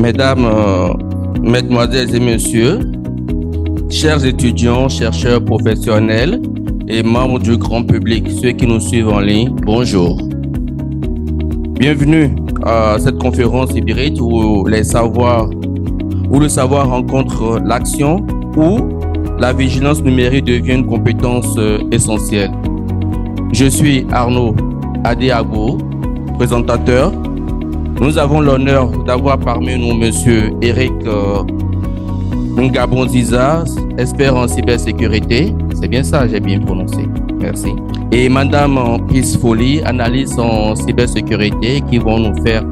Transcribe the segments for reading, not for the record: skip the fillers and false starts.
Mesdames, Mesdemoiselles et Messieurs, chers étudiants, chercheurs professionnels et membres du grand public, ceux qui nous suivent en ligne, bonjour. Bienvenue à cette conférence hybride où le savoir rencontre l'action, où la vigilance numérique devient une compétence essentielle. Je suis Arnaud Adéago, présentateur. Nous avons l'honneur d'avoir parmi nous Monsieur Eric Ngabonziza, expert en cybersécurité. C'est bien ça, j'ai bien prononcé. Merci. Et Madame Peace Foley, analyste en cybersécurité, qui vont nous faire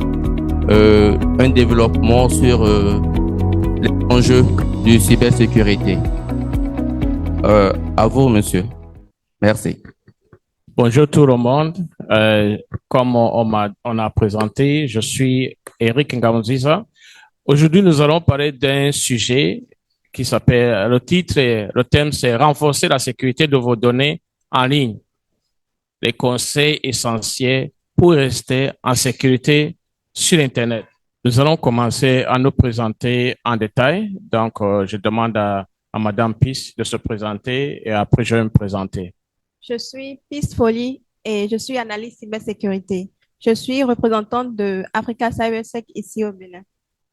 un développement sur les enjeux de cybersécurité. À vous, monsieur. Merci. Bonjour tout le monde. Comme on a présenté, je suis Eric Ngabonziza. Aujourd'hui, nous allons parler d'un sujet qui s'appelle, le thème c'est renforcer la sécurité de vos données en ligne. Les conseils essentiels pour rester en sécurité sur Internet. Nous allons commencer à nous présenter en détail. Donc, je demande à Madame Peace de se présenter et après je vais me présenter. Je suis Peace Foley et je suis analyste cybersécurité. Je suis représentante de Africa CyberSec ici au Bénin.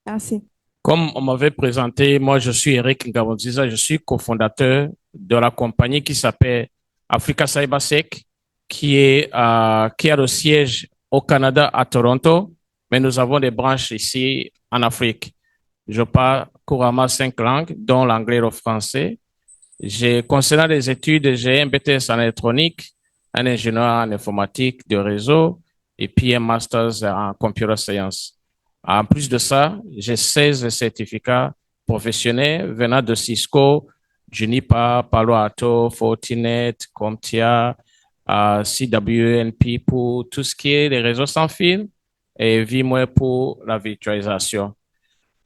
Merci. Comme on m'avait présenté, moi je suis Eric Ngabonziza, je suis cofondateur de la compagnie qui s'appelle Africa CyberSec, qui a le siège au Canada à Toronto, mais nous avons des branches ici en Afrique. Je parle couramment 5 langues, dont l'anglais et le français. Concernant les études, j'ai un BTS en électronique, un ingénieur en informatique de réseau et puis un master's en computer science. En plus de ça, j'ai 16 certificats professionnels venant de Cisco, Juniper, Palo Alto, Fortinet, CompTIA, CWNP pour tout ce qui est les réseaux sans fil et VMware pour la virtualisation.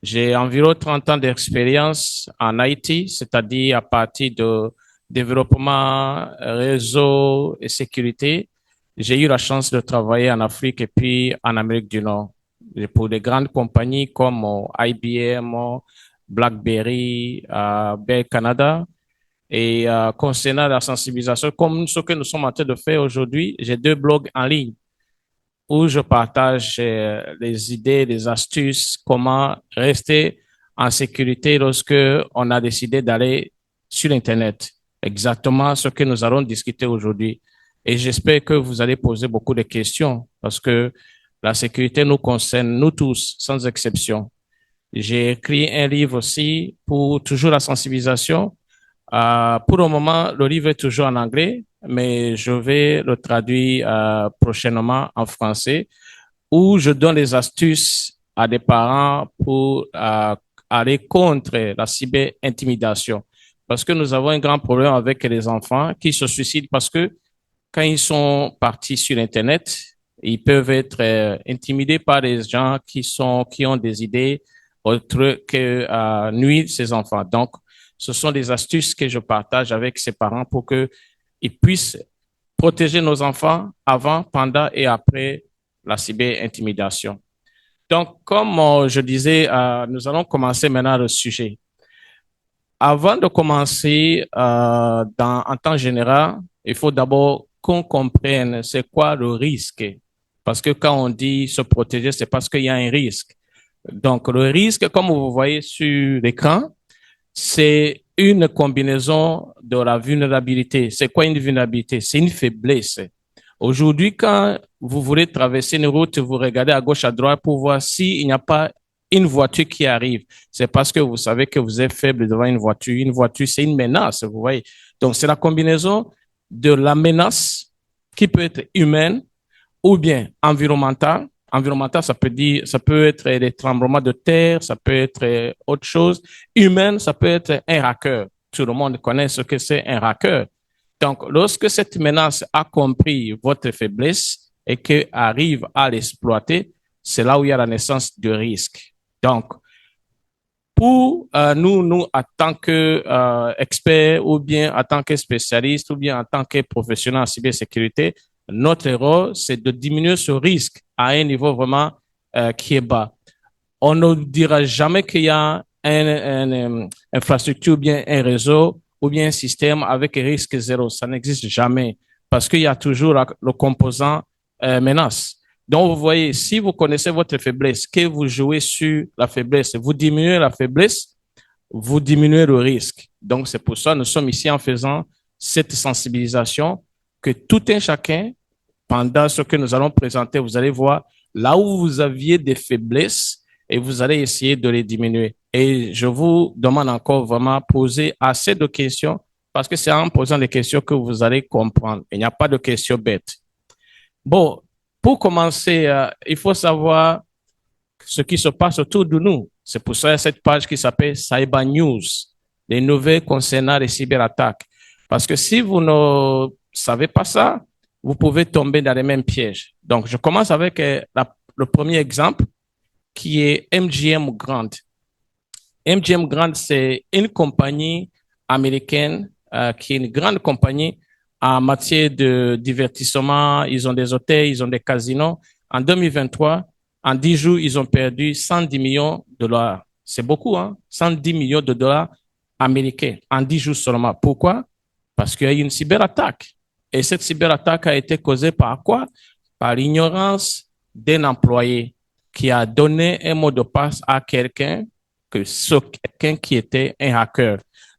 J'ai environ 30 ans d'expérience en IT, c'est-à-dire à partir de développement, réseau et sécurité. J'ai eu la chance de travailler en Afrique et puis en Amérique du Nord. Et pour des grandes compagnies comme IBM, BlackBerry, Bell Canada. Et concernant la sensibilisation, comme ce que nous sommes en train de faire aujourd'hui, j'ai 2 blogs en ligne où je partage les idées, les astuces, comment rester en sécurité lorsque on a décidé d'aller sur Internet. Exactement ce que nous allons discuter aujourd'hui. Et j'espère que vous allez poser beaucoup de questions parce que la sécurité nous concerne, nous tous, sans exception. J'ai écrit un livre aussi pour toujours la sensibilisation. Pour le moment, le livre est toujours en anglais, mais je vais le traduire prochainement en français, où je donne des astuces à des parents pour aller contre la cyber-intimidation. Parce que nous avons un grand problème avec les enfants qui se suicident parce que quand ils sont partis sur Internet, ils peuvent être intimidés par des gens qui ont des idées autres que nuire ces enfants. Donc, ce sont des astuces que je partage avec ces parents pour qu'ils puissent protéger nos enfants avant, pendant et après la cyber-intimidation. Donc, comme je disais, nous allons commencer maintenant le sujet. Avant de commencer, en temps général, il faut d'abord qu'on comprenne c'est quoi le risque. Parce que quand on dit se protéger, c'est parce qu'il y a un risque. Donc, le risque, comme vous voyez sur l'écran, c'est une combinaison de la vulnérabilité. C'est quoi une vulnérabilité? C'est une faiblesse. Aujourd'hui, quand vous voulez traverser une route, vous regardez à gauche, à droite pour voir s'il n'y a pas une voiture qui arrive. C'est parce que vous savez que vous êtes faible devant une voiture. Une voiture, c'est une menace, vous voyez. Donc, c'est la combinaison de la menace qui peut être humaine ou bien environnementale. Environnemental, ça peut être des tremblements de terre, ça peut être autre chose. Humaine, ça peut être un hacker. Tout le monde connaît ce que c'est un hacker. Donc, lorsque cette menace a compris votre faiblesse et qu'elle arrive à l'exploiter, c'est là où il y a la naissance de risque. Donc, pour nous, en tant que experts ou bien en tant que spécialistes ou bien en tant que professionnels en cybersécurité, notre rôle, c'est de diminuer ce risque à un niveau vraiment qui est bas. On ne dira jamais qu'il y a une infrastructure, ou bien un réseau, ou bien un système avec risque zéro. Ça n'existe jamais parce qu'il y a toujours le composant menace. Donc, vous voyez, si vous connaissez votre faiblesse, que vous jouez sur la faiblesse, vous diminuez la faiblesse, vous diminuez le risque. Donc, c'est pour ça que nous sommes ici en faisant cette sensibilisation que tout un chacun, pendant ce que nous allons présenter, vous allez voir là où vous aviez des faiblesses et vous allez essayer de les diminuer. Et je vous demande encore vraiment poser assez de questions parce que c'est en posant des questions que vous allez comprendre. Il n'y a pas de questions bêtes. Bon, pour commencer, il faut savoir ce qui se passe autour de nous. C'est pour ça qu'il y a cette page qui s'appelle Cyber News, les nouvelles concernant les cyberattaques. Parce que si vous ne savez pas ça, vous pouvez tomber dans les mêmes pièges. Donc, je commence avec le premier exemple qui est MGM Grand. MGM Grand, c'est une compagnie américaine qui est une grande compagnie en matière de divertissement. Ils ont des hôtels, ils ont des casinos. En 2023, en 10 jours, ils ont perdu 110 millions de dollars. C'est beaucoup, hein? 110 millions de dollars américains en 10 jours seulement. Pourquoi? Parce qu'il y a eu une cyberattaque. Et cette cyberattaque a été causée par quoi? Par l'ignorance d'un employé qui a donné un mot de passe à quelqu'un, quelqu'un qui était un hacker.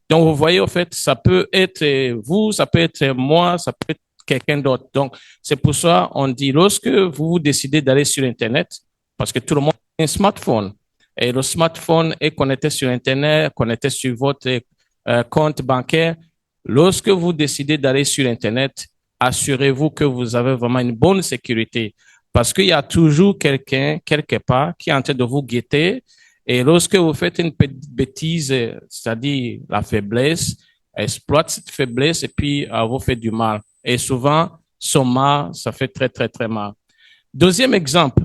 Donc, vous voyez, au fait, ça peut être vous, ça peut être moi, ça peut être quelqu'un d'autre. Donc, c'est pour ça on dit, lorsque vous décidez d'aller sur Internet, parce que tout le monde a un smartphone, et le smartphone est connecté sur Internet, connecté sur votre compte bancaire, lorsque vous décidez d'aller sur Internet, assurez-vous que vous avez vraiment une bonne sécurité, parce qu'il y a toujours quelqu'un, quelque part, qui est en train de vous guetter. Et lorsque vous faites une bêtise, c'est-à-dire la faiblesse, exploite cette faiblesse et puis vous fait du mal. Et souvent, ce mal, ça fait très, très, très mal. Deuxième exemple,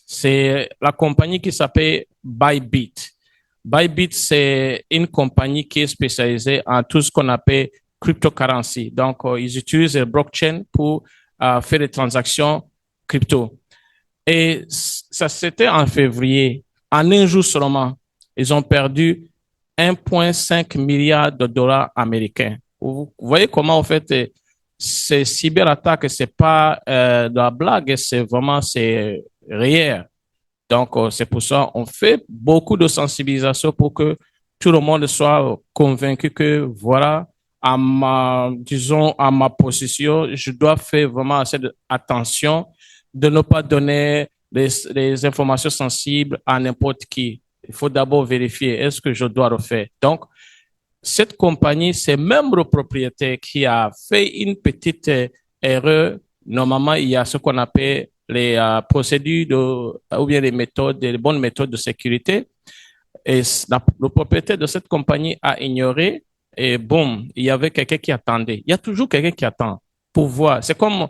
c'est la compagnie qui s'appelle Bybit. Bybit, c'est une compagnie qui est spécialisée en tout ce qu'on appelle cryptocurrency. Donc, ils utilisent le blockchain pour faire des transactions crypto. Et ça, c'était en février. En un jour seulement, ils ont perdu 1,5 milliard de dollars américains. Vous voyez comment, en fait, ces cyberattaques, c'est pas de la blague, c'est vraiment, c'est réel. Donc, c'est pour ça on fait beaucoup de sensibilisation pour que tout le monde soit convaincu que, voilà, disons, à ma position, je dois faire vraiment assez attention de ne pas donner les informations sensibles à n'importe qui. Il faut d'abord vérifier, est-ce que je dois le faire? Donc, cette compagnie, c'est même le propriétaire qui a fait une petite erreur. Normalement, il y a ce qu'on appelle les procédures ou bien les méthodes, les bonnes méthodes de sécurité. Et le propriétaire de cette compagnie a ignoré et boum, il y avait quelqu'un qui attendait. Il y a toujours quelqu'un qui attend pour voir. C'est comme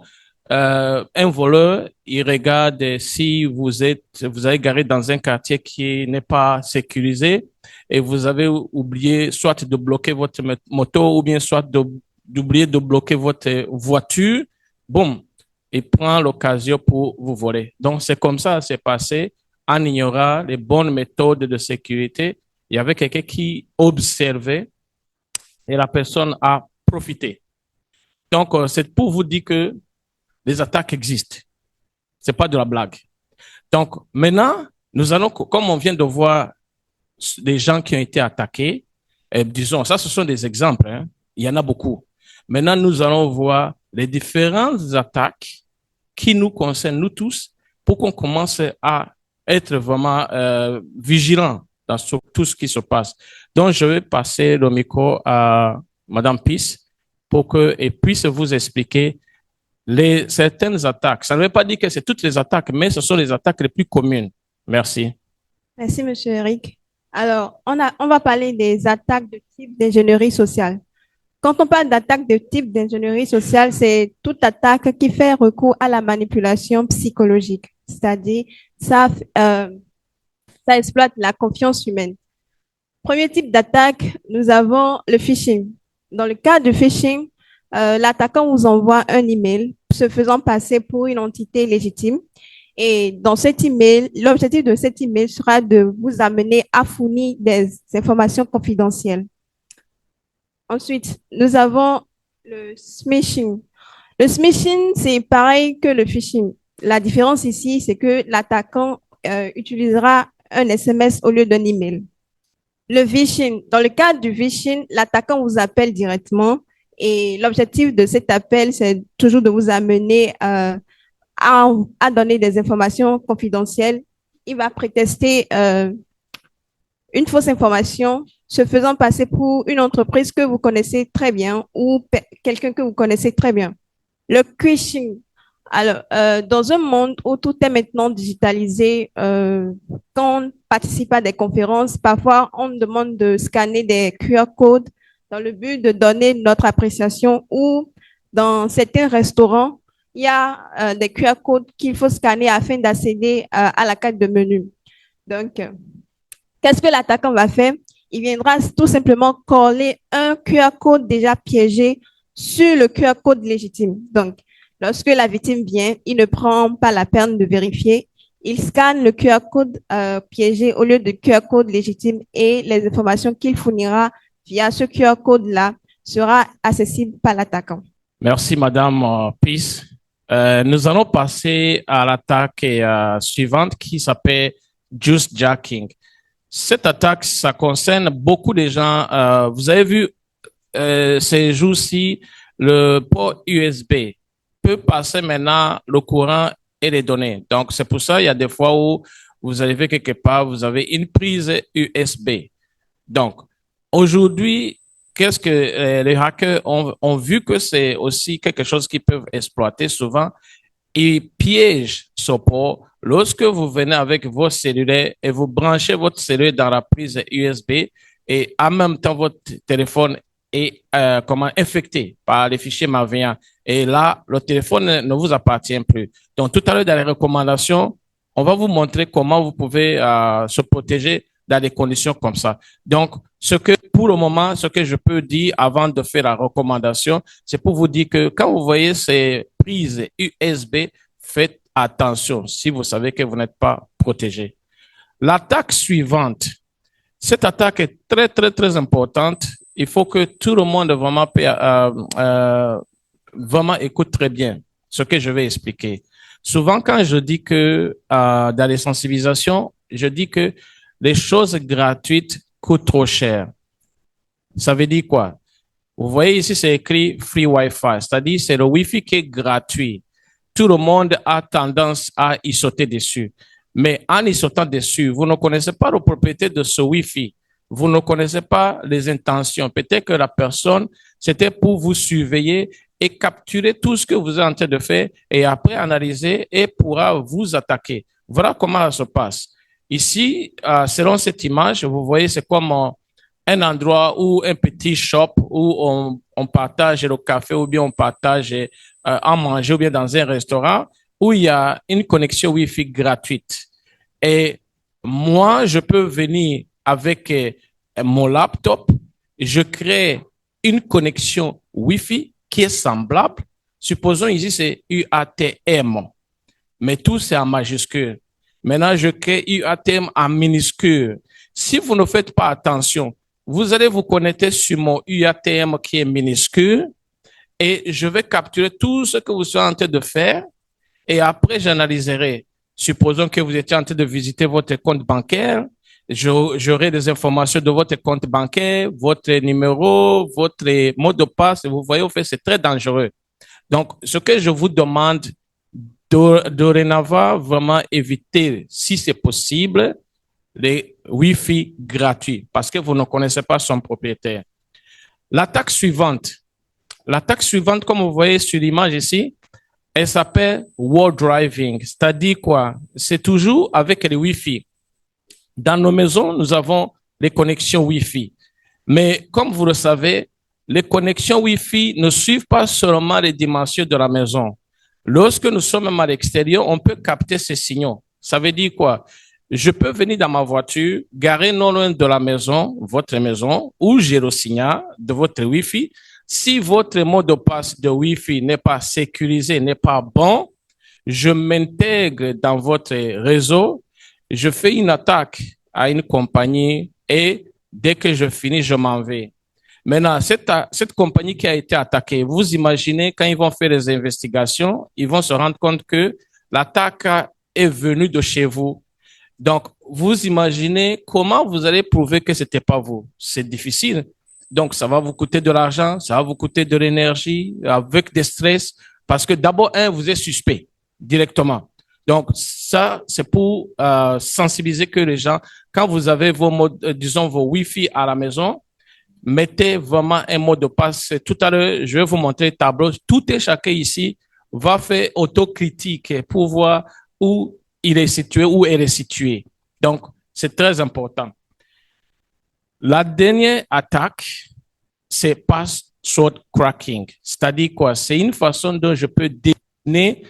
un voleur, il regarde si vous avez garé dans un quartier qui n'est pas sécurisé et vous avez oublié soit de bloquer votre moto ou bien soit d'oublier de bloquer votre voiture. Boum, il prend l'occasion pour vous voler. Donc, c'est comme ça, c'est passé en ignorant les bonnes méthodes de sécurité. Il y avait quelqu'un qui observait et la personne a profité. Donc, c'est pour vous dire que les attaques existent. C'est pas de la blague. Donc, maintenant, nous allons, comme on vient de voir des gens qui ont été attaqués, disons, ça, ce sont des exemples, hein. Il y en a beaucoup. Maintenant, nous allons voir les différentes attaques qui nous concernent, nous tous, pour qu'on commence à être vraiment vigilants dans tout ce qui se passe. Donc, je vais passer le micro à Madame Peace pour qu'elle puisse vous expliquer certaines attaques. Ça ne veut pas dire que c'est toutes les attaques, mais ce sont les attaques les plus communes. Merci. Merci, Monsieur Eric. Alors, on va parler des attaques de type d'ingénierie sociale. Quand on parle d'attaque de type d'ingénierie sociale, c'est toute attaque qui fait recours à la manipulation psychologique, c'est-à-dire ça exploite la confiance humaine. Premier type d'attaque, nous avons le phishing. Dans le cas de phishing, l'attaquant vous envoie un email se faisant passer pour une entité légitime Et dans cet email, l'objectif de cet email sera de vous amener à fournir des informations confidentielles. Ensuite, nous avons le smishing. Le smishing, c'est pareil que le phishing. La différence ici, c'est que l'attaquant utilisera un SMS au lieu d'un email. Le phishing, dans le cadre du phishing, l'attaquant vous appelle directement et l'objectif de cet appel, c'est toujours de vous amener à donner des informations confidentielles. Il va prétester une fausse information se faisant passer pour une entreprise que vous connaissez très bien ou quelqu'un que vous connaissez très bien. Le phishing. Alors, dans un monde où tout est maintenant digitalisé, quand on participe à des conférences, parfois on demande de scanner des QR codes dans le but de donner notre appréciation ou dans certains restaurants, il y a des QR codes qu'il faut scanner afin d'accéder à la carte de menu. Donc, qu'est-ce que l'attaquant va faire? Il viendra tout simplement coller un QR code déjà piégé sur le QR code légitime. Donc, lorsque la victime vient, il ne prend pas la peine de vérifier. Il scanne le QR code piégé au lieu de QR code légitime et les informations qu'il fournira via ce QR code-là sera accessible par l'attaquant. Merci, Madame Peace. Nous allons passer à l'attaque suivante qui s'appelle Juice Jacking. Cette attaque, ça concerne beaucoup de gens. Vous avez vu ces jours-ci, le port USB peut passer maintenant le courant et les données. Donc, c'est pour ça, il y a des fois où vous arrivez quelque part, vous avez une prise USB. Donc, aujourd'hui, qu'est-ce que les hackers ont vu que c'est aussi quelque chose qu'ils peuvent exploiter souvent. Ils piègent ce port. Lorsque vous venez avec vos cellulaires et vous branchez votre cellulaire dans la prise USB et en même temps votre téléphone est infecté par les fichiers malveillants. Et là, le téléphone ne vous appartient plus. Donc, tout à l'heure, dans les recommandations, on va vous montrer comment vous pouvez se protéger dans des conditions comme ça. Donc, pour le moment, ce que je peux dire avant de faire la recommandation, c'est pour vous dire que quand vous voyez ces prises USB, faites attention si vous savez que vous n'êtes pas protégé. L'attaque suivante, cette attaque est très, très, très importante. Il faut que tout le monde vraiment écoute très bien ce que je vais expliquer. Souvent, quand je dis que dans les sensibilisations, je dis que les choses gratuites coûtent trop cher. Ça veut dire quoi? Vous voyez ici, c'est écrit Free Wi-Fi, c'est-à-dire c'est le Wi-Fi qui est gratuit. Tout le monde a tendance à y sauter dessus. Mais en y sautant dessus, vous ne connaissez pas la propriété de ce Wi-Fi. Vous ne connaissez pas les intentions. Peut-être que la personne, c'était pour vous surveiller et capturer tout ce que vous êtes en train de faire et après analyser et pourra vous attaquer. Voilà comment ça se passe. Ici, selon cette image, vous voyez, c'est comme un endroit ou un petit shop où on partage le café ou bien on partage à manger ou bien dans un restaurant où il y a une connexion Wi-Fi gratuite. Et moi, je peux venir avec mon laptop, je crée une connexion Wi-Fi qui est semblable. Supposons ici, c'est UATM, mais tout c'est en majuscule. Maintenant, je crée UATM en minuscule. Si vous ne faites pas attention, vous allez vous connecter sur mon UATM qui est minuscule et je vais capturer tout ce que vous êtes en train de faire et après, j'analyserai. Supposons que vous étiez en train de visiter votre compte bancaire. J'aurai des informations de votre compte bancaire, votre numéro, votre mot de passe. Vous voyez, au fait, c'est très dangereux. Donc, ce que je vous demande dorénavant, vraiment éviter, si c'est possible, les Wi-Fi gratuits parce que vous ne connaissez pas son propriétaire. L'attaque suivante, comme vous voyez sur l'image ici, elle s'appelle wall driving, c'est-à-dire quoi? C'est toujours avec les Wi-Fi. Dans nos maisons, nous avons les connexions Wi-Fi. Mais comme vous le savez, les connexions Wi-Fi ne suivent pas seulement les dimensions de la maison. Lorsque nous sommes même à l'extérieur, on peut capter ces signaux. Ça veut dire quoi? Je peux venir dans ma voiture, garer non loin de la maison, votre maison, où j'ai le signal de votre Wi-Fi. Si votre mot de passe de Wi-Fi n'est pas sécurisé, n'est pas bon, je m'intègre dans votre réseau, je fais une attaque à une compagnie et dès que je finis, je m'en vais. Maintenant, cette compagnie qui a été attaquée, vous imaginez quand ils vont faire des investigations, ils vont se rendre compte que l'attaque est venue de chez vous. Donc, vous imaginez comment vous allez prouver que c'était pas vous. C'est difficile. Donc, ça va vous coûter de l'argent, ça va vous coûter de l'énergie, avec des stress, parce que d'abord, vous êtes suspect directement. Donc, ça, c'est pour sensibiliser que les gens, quand vous avez vos modes, disons, vos Wi-Fi à la maison, mettez vraiment un mot de passe. Tout à l'heure, je vais vous montrer le tableau. Tout et chacun ici va faire autocritique pour voir où il est situé, où elle est située. Donc, c'est très important. La dernière attaque, c'est password cracking. C'est-à-dire quoi? C'est une façon dont je peux détourner.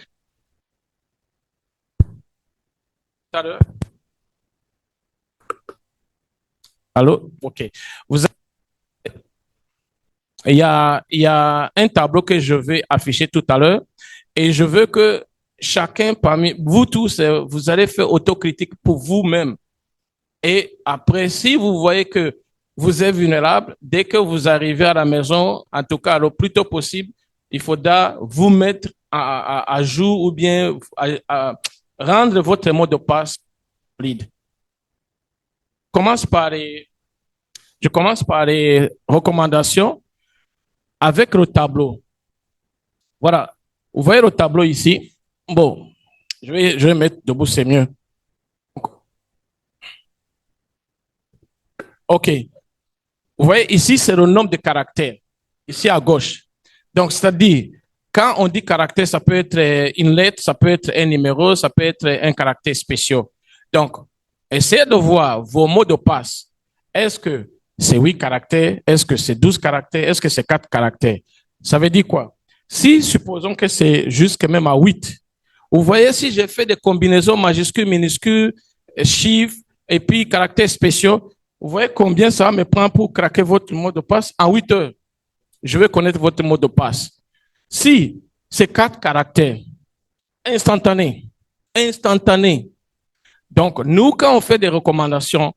Allô? OK. Il y a un tableau que je vais afficher tout à l'heure et je veux que chacun parmi vous tous, vous allez faire autocritique pour vous-même. Et après, si vous voyez que vous êtes vulnérable, dès que vous arrivez à la maison, en tout cas le plus tôt possible, il faudra vous mettre à jour ou bien à rendre votre mot de passe solide. Je commence par les recommandations avec le tableau. Voilà. Vous voyez le tableau ici? Bon, je vais mettre debout, c'est mieux. OK. Vous voyez, ici, c'est le nombre de caractères. Ici, à gauche. Donc, c'est-à-dire, quand on dit caractère, ça peut être une lettre, ça peut être un numéro, ça peut être un caractère spécial. Donc, essayez de voir vos mots de passe. Est-ce que c'est 8 caractères? Est-ce que c'est 12 caractères? Est-ce que c'est 4 caractères? Ça veut dire quoi? Si, supposons que c'est jusqu'à même à 8, vous voyez, si j'ai fait des combinaisons majuscules, minuscules, chiffres, et puis caractères spéciaux, vous voyez combien ça me prend pour craquer votre mot de passe? En 8 heures, je vais connaître votre mot de passe. Si c'est 4 caractères, instantané. Donc, nous, quand on fait des recommandations,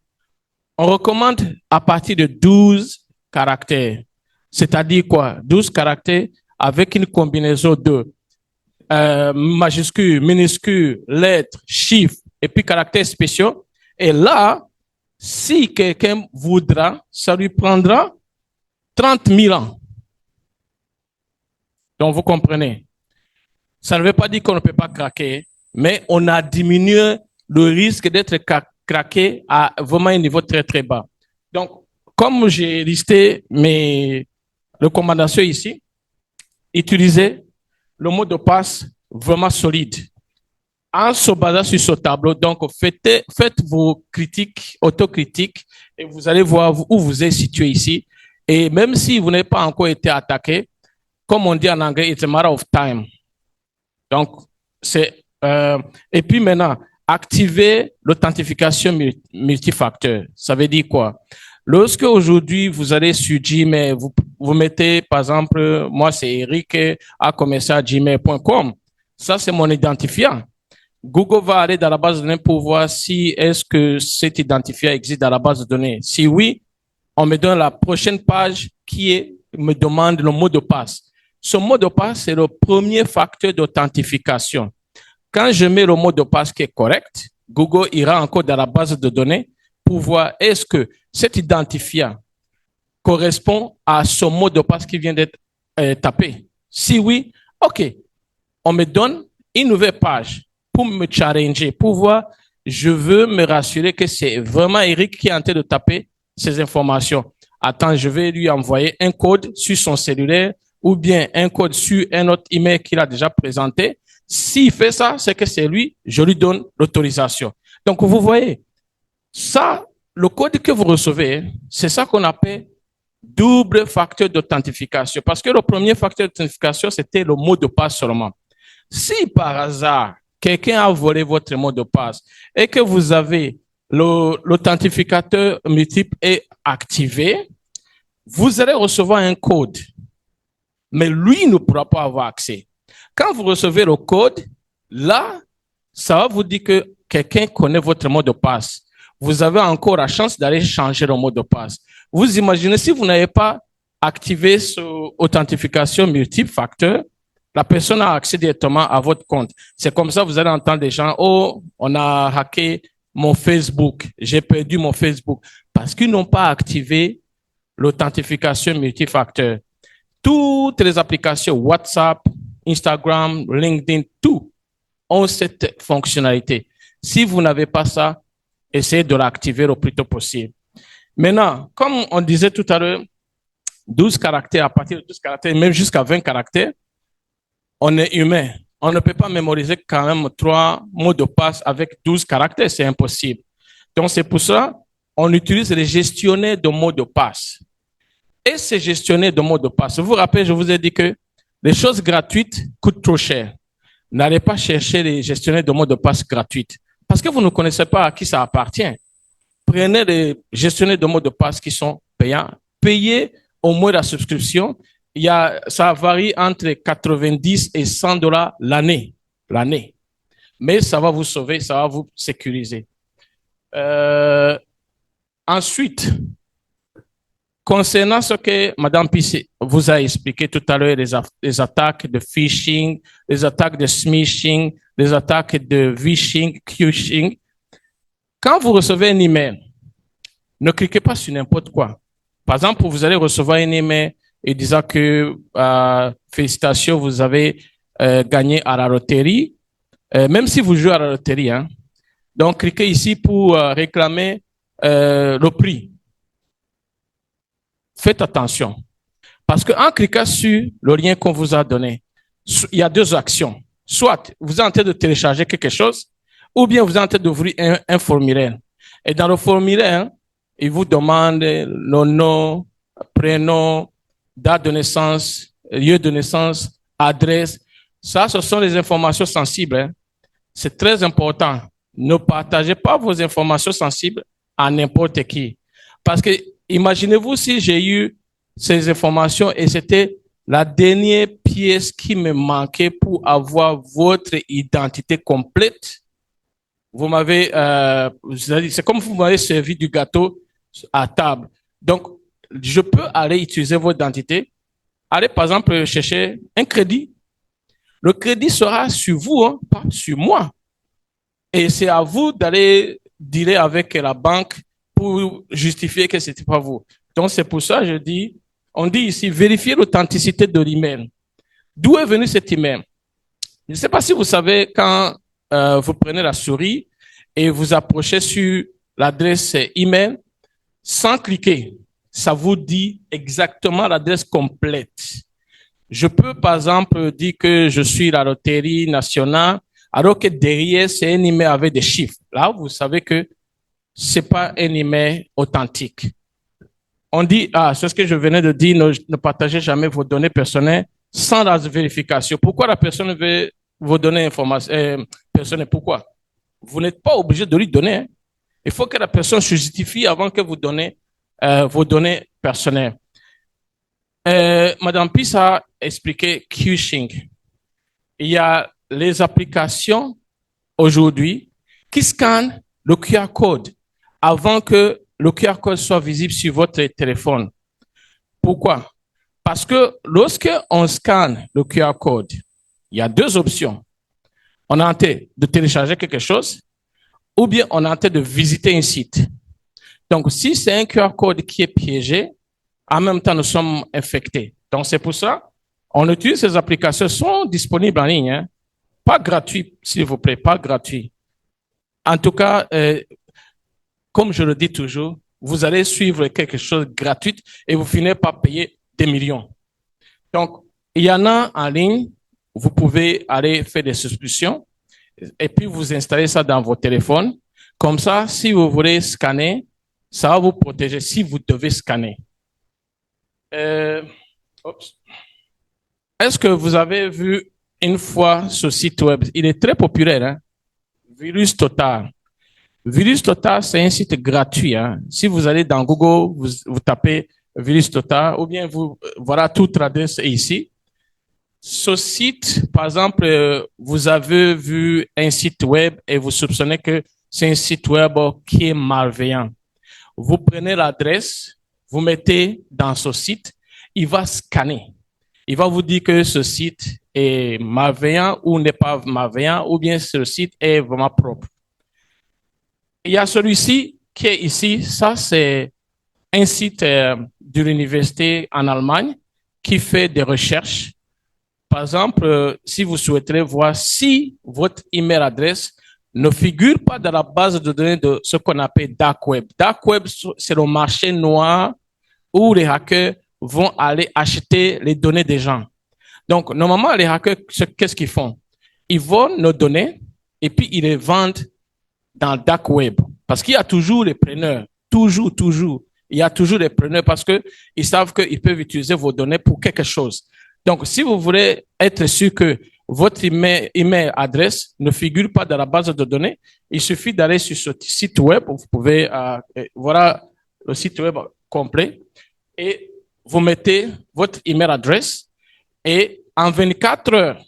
on recommande à partir de 12 caractères. C'est-à-dire quoi? 12 caractères avec une combinaison de majuscules, minuscules, lettres, chiffres et puis caractères spéciaux. Et là, si quelqu'un voudra, ça lui prendra 30 000 ans. Donc, vous comprenez. Ça ne veut pas dire qu'on ne peut pas craquer, mais on a diminué le risque d'être craqué à vraiment un niveau très, très bas. Donc, comme j'ai listé mes recommandations ici, utilisez le mot de passe vraiment solide. En se basant sur ce tableau, donc faites vos critiques, autocritiques, et vous allez voir où vous êtes situé ici. Et même si vous n'avez pas encore été attaqué, comme on dit en anglais, it's a matter of time. Donc, et puis maintenant, activez l'authentification multifacteur. Ça veut dire quoi? Lorsque aujourd'hui vous allez sur Gmail, vous mettez par exemple, moi c'est eric@gmail.com. Ça c'est mon identifiant. Google va aller dans la base de données pour voir si est-ce que cet identifiant existe dans la base de données. Si oui, on me donne la prochaine page me demande le mot de passe. Ce mot de passe, c'est le premier facteur d'authentification. Quand je mets le mot de passe qui est correct, Google ira encore dans la base de données pour voir est-ce que cet identifiant correspond à ce mot de passe qui vient d'être tapé. Si oui, OK, on me donne une nouvelle page pour me challenger, pour voir, je veux me rassurer que c'est vraiment Eric qui est en train de taper ces informations. Attends, je vais lui envoyer un code sur son cellulaire ou bien un code sur un autre email qu'il a déjà présenté. S'il fait ça, c'est que c'est lui, je lui donne l'autorisation. Donc, vous voyez, ça, le code que vous recevez, c'est ça qu'on appelle double facteur d'authentification. Parce que le premier facteur d'authentification, c'était le mot de passe seulement. Si par hasard, quelqu'un a volé votre mot de passe et que vous avez l'authentificateur multiple est activé, vous allez recevoir un code. Mais lui ne pourra pas avoir accès. Quand vous recevez le code, Là, ça va vous dire que quelqu'un connaît votre mot de passe. Vous avez encore la chance d'aller changer le mot de passe. Vous imaginez si vous n'avez pas activé cette authentification multifacteur, la personne a accès directement à votre compte. C'est comme ça, vous allez entendre des gens, oh, on a hacké mon Facebook, j'ai perdu mon Facebook, parce qu'ils n'ont pas activé l'authentification multifacteur. Toutes les applications, WhatsApp, Instagram, LinkedIn, tout ont cette fonctionnalité. Si vous n'avez pas ça, essayez de l'activer le plus tôt possible. Maintenant, comme on disait tout à l'heure, 12 caractères, à partir de 12 caractères, même jusqu'à 20 caractères, on est humain. On ne peut pas mémoriser quand même 3 mots de passe avec 12 caractères, c'est impossible. Donc, c'est pour ça on utilise les gestionnaires de mots de passe. Et ces gestionnaires de mots de passe, vous vous rappelez, je vous ai dit que les choses gratuites coûtent trop cher. N'allez pas chercher les gestionnaires de mots de passe gratuites parce que vous ne connaissez pas à qui ça appartient. Prenez les gestionnaires de mots de passe qui sont payants. Payez au moins la subscription. Ça varie entre 90 et 100 $ l'année. Mais ça va vous sauver, ça va vous sécuriser. Ensuite, concernant ce que Madame Pissé vous a expliqué tout à l'heure, les attaques de phishing, les attaques de smishing, les attaques de vishing, qshing, quand vous recevez un email, ne cliquez pas sur n'importe quoi. Par exemple, vous allez recevoir un email et disant que félicitations, vous avez gagné à la loterie, même si vous jouez à la loterie, hein. Donc, cliquez ici pour réclamer le prix. Faites attention. Parce qu'en cliquant sur le lien qu'on vous a donné, il y a 2 actions. Soit vous êtes en train de télécharger quelque chose, ou bien vous êtes en train d'ouvrir un formulaire. Et dans le formulaire, il vous demande le nom, prénom, date de naissance, lieu de naissance, adresse. Ça, ce sont les informations sensibles, hein. C'est très important. Ne partagez pas vos informations sensibles à n'importe qui. Parce que imaginez-vous si j'ai eu ces informations et c'était la dernière pièce qui me manquait pour avoir votre identité complète. Vous m'avez, c'est comme vous m'avez servi du gâteau à table. Donc, je peux aller utiliser votre identité. Allez, par exemple, chercher un crédit. Le crédit sera sur vous, hein, pas sur moi. Et c'est à vous d'aller dealer avec la banque pour justifier que c'était pas vous. Donc, c'est pour ça que on dit ici, vérifiez l'authenticité de l'email. D'où est venu cet email? Je ne sais pas si vous savez, quand vous prenez la souris et vous approchez sur l'adresse email, sans cliquer, ça vous dit exactement l'adresse complète. Je peux, par exemple, dire que je suis la loterie nationale, alors que derrière, c'est un email avec des chiffres. Là, vous savez que c'est pas un email authentique. On dit, c'est ce que je venais de dire, ne partagez jamais vos données personnelles sans la vérification. Pourquoi la personne veut vos données personnelles? Pourquoi? Vous n'êtes pas obligé de lui donner, hein. Il faut que la personne se justifie avant que vous donnez vos données personnelles. Madame Piss a expliqué qshing. Il y a les applications aujourd'hui qui scannent le QR code avant que le QR code soit visible sur votre téléphone. Pourquoi? Parce que lorsque on scanne le QR code, il y a 2 options. On est en train de télécharger quelque chose ou bien on est en train de visiter un site. Donc, si c'est un QR code qui est piégé, en même temps, nous sommes infectés. Donc, c'est pour ça, on utilise ces applications, sont disponibles en ligne, hein. Pas gratuit, s'il vous plaît, pas gratuit. En tout cas, comme je le dis toujours, vous allez suivre quelque chose de gratuit et vous finirez par payer des millions. Donc, il y en a en ligne, vous pouvez aller faire des subscriptions et puis vous installez ça dans vos téléphones. Comme ça, si vous voulez scanner, ça va vous protéger si vous devez scanner. Est-ce que vous avez vu une fois ce site web? Il est très populaire, hein? Virus Total. Virus Total, c'est un site gratuit, hein? Si vous allez dans Google, vous tapez Virus Total, ou bien voilà, toute l'adresse est ici. Ce site, par exemple, vous avez vu un site web et vous soupçonnez que c'est un site web qui est malveillant. Vous prenez l'adresse, vous mettez dans ce site, il va scanner. Il va vous dire que ce site est malveillant ou n'est pas malveillant, ou bien ce site est vraiment propre. Il y a celui-ci qui est ici. Ça, c'est un site de l'université en Allemagne qui fait des recherches. Par exemple, si vous souhaiterez voir si votre email adresse ne figure pas dans la base de données de ce qu'on appelle Dark Web. Dark Web, c'est le marché noir où les hackers vont aller acheter les données des gens. Donc, normalement, les hackers, qu'est-ce qu'ils font? Ils volent nos données et puis ils les vendent dans le Dark Web. Parce qu'il y a toujours les preneurs. Toujours. Il y a toujours les preneurs parce que ils savent qu'ils peuvent utiliser vos données pour quelque chose. Donc, si vous voulez être sûr que votre email adresse ne figure pas dans la base de données, il suffit d'aller sur ce site web. Vous pouvez, voilà le site web complet et vous mettez votre email adresse et en 24 heures,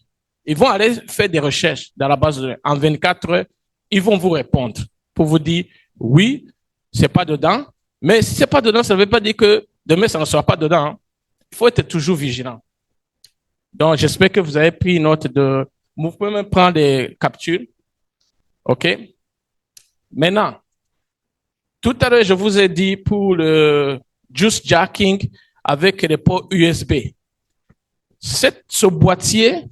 ils vont aller faire des recherches dans la base de données. En 24 heures, ils vont vous répondre pour vous dire oui, c'est pas dedans. Mais si c'est pas dedans, ça ne veut pas dire que demain, ça ne sera pas dedans. Hein. Il faut être toujours vigilant. Donc, j'espère que vous avez pris note de... Vous pouvez même prendre des captures. OK? Maintenant, tout à l'heure, je vous ai dit pour le juice jacking avec les ports USB. Ce boîtier,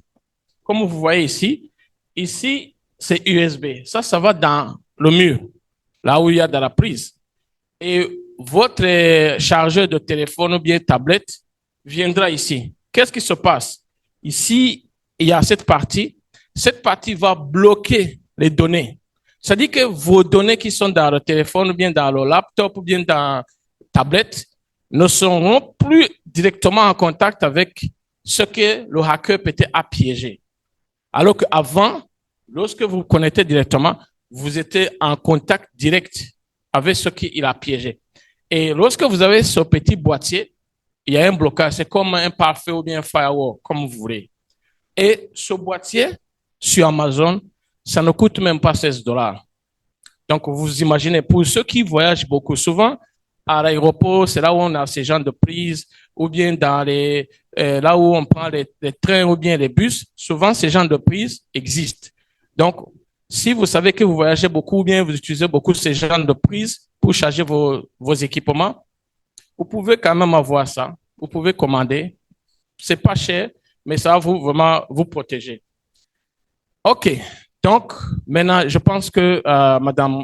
comme vous voyez ici, c'est USB. Ça va dans le mur, là où il y a de la prise. Et votre chargeur de téléphone ou bien tablette viendra ici. Qu'est-ce qui se passe? Ici, il y a cette partie. Cette partie va bloquer les données. C'est-à-dire que vos données qui sont dans le téléphone ou bien dans le laptop ou bien dans la tablette ne seront plus directement en contact avec ce que le hacker peut-être a piégé. Alors qu'avant, lorsque vous connectez directement, vous étiez en contact direct avec ce qu'il a piégé. Et lorsque vous avez ce petit boîtier, il y a un blocage. C'est comme un pare-feu ou bien un firewall, comme vous voulez. Et ce boîtier, sur Amazon, ça ne coûte même pas $16. Donc, vous imaginez, pour ceux qui voyagent beaucoup, souvent, à l'aéroport, c'est là où on a ces genres de prises, ou bien dans là où on prend les trains ou bien les bus, souvent ces genres de prises existent. Donc, si vous savez que vous voyagez beaucoup ou bien vous utilisez beaucoup ces genres de prises pour charger vos équipements, vous pouvez quand même avoir ça. Vous pouvez commander. C'est pas cher, mais ça va vraiment vous protéger. OK. Donc, maintenant, je pense que Madame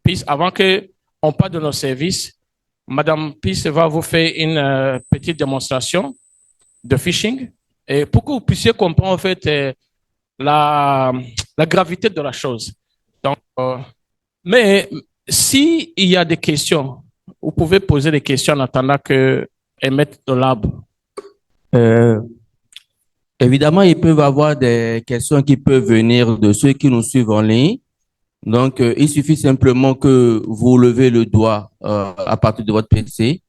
Peace, avant qu'on parle de nos services, Madame Peace va vous faire une petite démonstration de phishing et pour que vous puissiez comprendre en fait la gravité de la chose. Donc, mais s'il y a des questions, vous pouvez poser des questions en attendant que Emmett de Lab. Évidemment, ils peuvent avoir des questions qui peuvent venir de ceux qui nous suivent en ligne. Donc, il suffit simplement que vous levez le doigt à partir de votre PC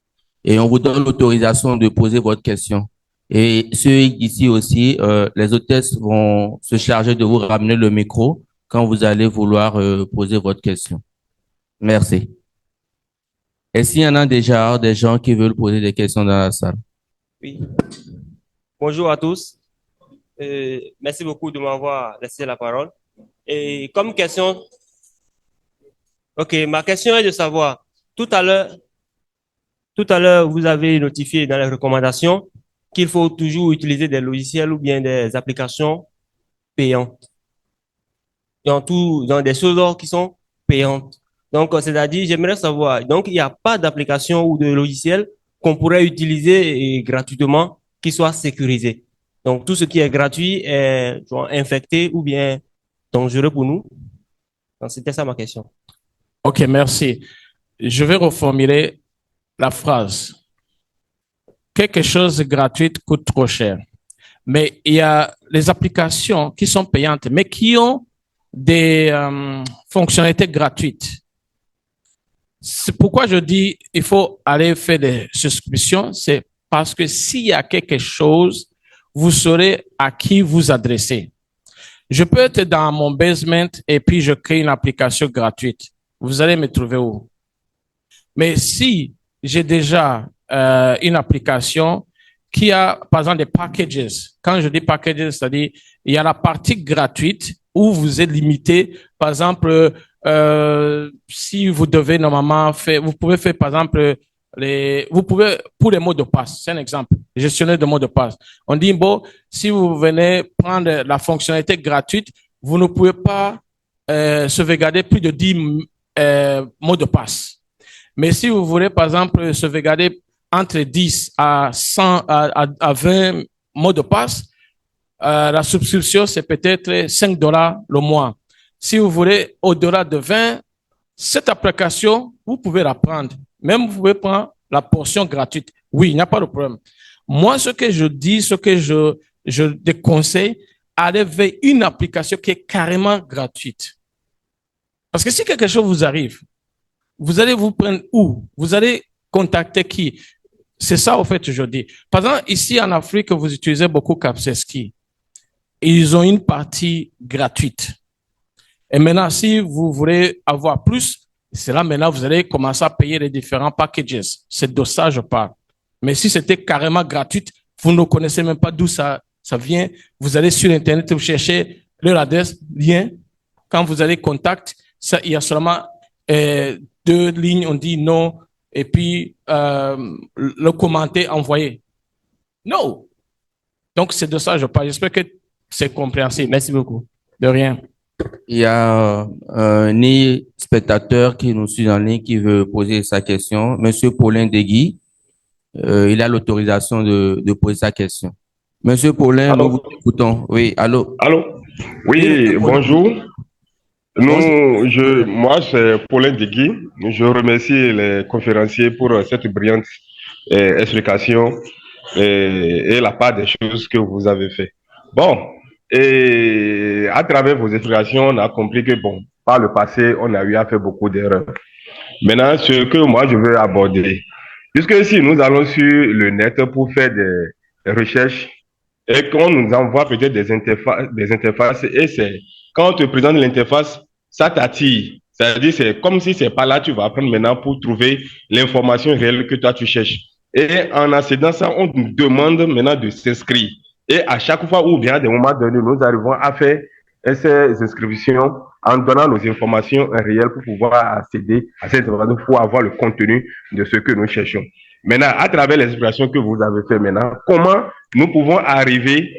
et on vous donne l'autorisation de poser votre question. Et ceux ici aussi, les hôtesses vont se charger de vous ramener le micro quand vous allez vouloir poser votre question. Merci. Et s'il y en a déjà des gens qui veulent poser des questions dans la salle? Oui. Bonjour à tous. Merci beaucoup de m'avoir laissé la parole. Et comme question, ma question est de savoir, tout à l'heure, vous avez notifié dans les recommandations qu'il faut toujours utiliser des logiciels ou bien des applications payantes. Dans des choses qui sont payantes. Donc, c'est-à-dire, j'aimerais savoir, donc, il n'y a pas d'application ou de logiciel qu'on pourrait utiliser gratuitement qui soit sécurisé. Donc, tout ce qui est gratuit est infecté ou bien dangereux pour nous. Donc, c'était ça ma question. OK, merci. Je vais reformuler la phrase. Quelque chose de gratuit coûte trop cher. Mais il y a les applications qui sont payantes, mais qui ont des fonctionnalités gratuites. C'est pourquoi je dis il faut aller faire des souscriptions. C'est parce que s'il y a quelque chose vous saurez à qui vous adresser. Je peux être dans mon basement et puis je crée une application gratuite. Vous allez me trouver où? Mais si j'ai déjà une application qui a, par exemple, des packages. Quand je dis packages, c'est-à-dire, il y a la partie gratuite où vous êtes limité. Par exemple, si vous devez normalement faire, vous pouvez faire, par exemple, vous pouvez, pour les mots de passe, c'est un exemple, gestionnaire de mots de passe. On dit, bon, si vous venez prendre la fonctionnalité gratuite, vous ne pouvez pas sauvegarder plus de 10 mots de passe. Mais si vous voulez, par exemple, sauvegarder entre 10 à 100 à 20 mots de passe, la subscription, c'est peut-être $5 le mois. Si vous voulez au-delà de 20, cette application, vous pouvez la prendre. Même vous pouvez prendre la portion gratuite. Oui, il n'y a pas de problème. Moi, ce que je dis, ce que je déconseille, allez vers une application qui est carrément gratuite. Parce que si quelque chose vous arrive, vous allez vous prendre où? Vous allez contacter qui? C'est ça, au fait, je dis. Par exemple, ici en Afrique, vous utilisez beaucoup Capseski. Ils ont une partie gratuite. Et maintenant, si vous voulez avoir plus, c'est là maintenant vous allez commencer à payer les différents packages. C'est de ça je parle. Mais si c'était carrément gratuit, vous ne connaissez même pas d'où ça vient. Vous allez sur Internet, vous cherchez leur adresse, lien. Quand vous allez contact, ça, il y a seulement 2 lignes, on dit non, et puis le commentaire envoyé. Non. Donc, c'est de ça que je parle. J'espère que c'est compréhensible. Merci beaucoup. De rien. Il y a un spectateur qui nous suit en ligne qui veut poser sa question. Monsieur Paulin Degui, il a l'autorisation de poser sa question. Monsieur Paulin, allô? Nous vous écoutons. Oui, allô? Allô? Oui, bonjour. Moi, c'est Paulin Degui. Je remercie les conférenciers pour cette brillante explication et la part des choses que vous avez fait. Bon, et à travers vos explications, on a compris que, bon, par le passé, on a eu à faire beaucoup d'erreurs. Maintenant, ce que moi, je veux aborder, puisque si nous allons sur le net pour faire des recherches et qu'on nous envoie peut-être des interfaces et c'est, quand on te présente l'interface, ça t'attire. C'est-à-dire, c'est comme si c'est pas là, tu vas apprendre maintenant pour trouver l'information réelle que toi tu cherches. Et en accédant ça, on nous demande maintenant de s'inscrire. Et à chaque fois ou bien à des moments donnés, nous arrivons à faire ces inscriptions en donnant nos informations réelles pour pouvoir accéder à cette information, pour avoir le contenu de ce que nous cherchons. Maintenant, à travers les explications que vous avez fait maintenant, comment nous pouvons arriver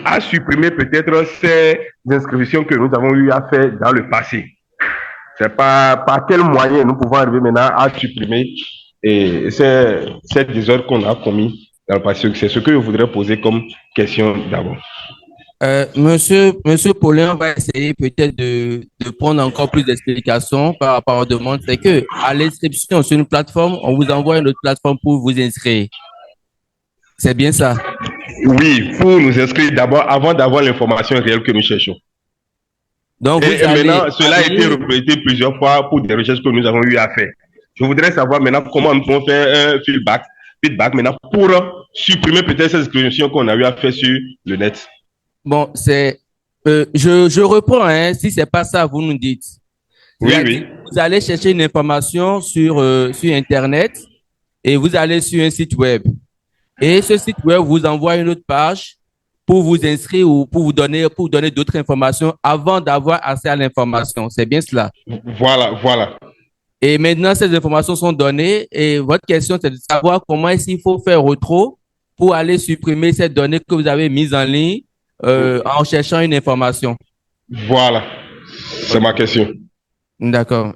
à supprimer peut-être ces inscriptions que nous avons eu à faire dans le passé? C'est par quel moyen nous pouvons arriver maintenant à supprimer ces désordres qu'on a commis dans le passé? C'est ce que je voudrais poser comme question d'abord. Monsieur Paulin, on va essayer peut-être de prendre encore plus d'explications par rapport aux demandes. C'est que à l'inscription sur une plateforme, on vous envoie une autre plateforme pour vous inscrire. C'est bien ça? Oui, pour nous inscrire d'abord avant d'avoir l'information réelle que nous cherchons. Donc, et maintenant, cela a été répété plusieurs fois pour des recherches que nous avons eu à faire. Je voudrais savoir maintenant comment nous pouvons faire un feedback maintenant pour supprimer peut-être ces inscriptions qu'on a eu à faire sur le net. Bon, je reprends, hein, si c'est pas ça, vous nous dites. Oui. Vous allez chercher une information sur Internet et vous allez sur un site web. Et ce site web vous envoie une autre page pour vous inscrire ou pour vous donner d'autres informations avant d'avoir accès à l'information. C'est bien cela? Voilà. Et maintenant, ces informations sont données et votre question, c'est de savoir comment est-ce qu'il faut faire autrement pour aller supprimer ces données que vous avez mises en ligne en cherchant une information. Voilà, c'est ma question. D'accord.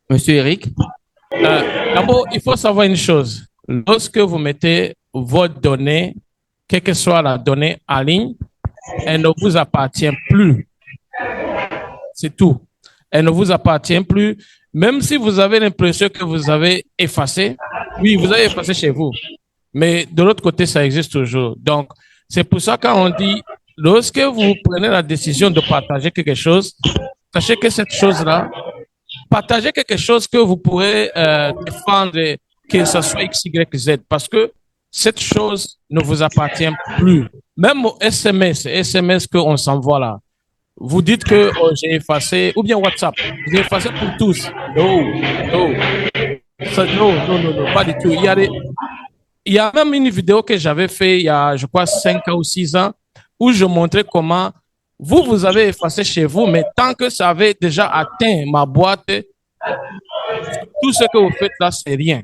Monsieur Eric? D'abord, il faut savoir une chose. Lorsque vous mettez vos données, quelle que soit la donnée en ligne, elle ne vous appartient plus. C'est tout. Elle ne vous appartient plus. Même si vous avez l'impression que vous avez effacé, oui, vous avez effacé chez vous. Mais de l'autre côté, ça existe toujours. Donc, c'est pour ça quand on dit, lorsque vous prenez la décision de partager quelque chose, sachez que cette chose-là, partagez quelque chose que vous pourrez défendre, que ce soit X, Y, Z, parce que cette chose ne vous appartient plus. Même au SMS qu'on s'envoie là. Vous dites que oh, j'ai effacé, ou bien WhatsApp, j'ai effacé pour tous. Non, non, non, pas du tout. Il y a même une vidéo que j'avais fait il y a, je crois, 5 ans ou 6 ans, où je montrais comment vous avez effacé chez vous, mais tant que ça avait déjà atteint ma boîte, tout ce que vous faites là, c'est rien.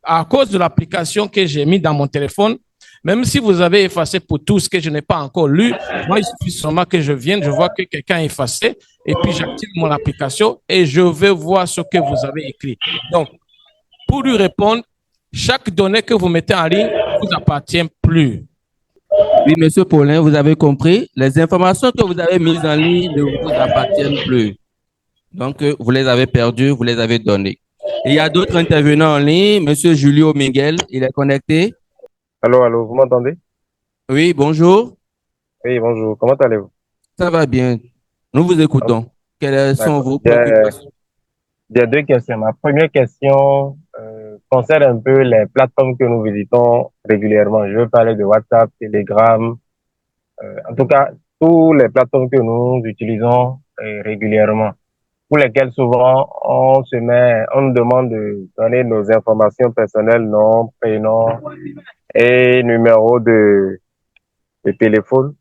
À cause de l'application que j'ai mis dans mon téléphone, même si vous avez effacé pour tout ce que je n'ai pas encore lu, moi, il suffit seulement que je vienne, je vois que quelqu'un a effacé, et puis j'active mon application et je vais voir ce que vous avez écrit. Donc, pour lui répondre, chaque donnée que vous mettez en ligne ne vous appartient plus. Oui, Monsieur Paulin, vous avez compris. Les informations que vous avez mises en ligne ne vous appartiennent plus. Donc, vous les avez perdues, vous les avez données. Et il y a d'autres intervenants en ligne. Monsieur Julio Miguel, il est connecté. Allô, vous m'entendez? Oui, bonjour. Oui, bonjour, comment allez-vous? Ça va bien. Nous vous écoutons. Quelles sont vos préoccupations? Il y a deux questions. Ma première question concerne un peu les plateformes que nous visitons régulièrement. Je veux parler de WhatsApp, Telegram, en tout cas, toutes les plateformes que nous utilisons régulièrement, pour lesquelles souvent on nous demande de donner nos informations personnelles, nom, prénom et numéro de téléphone.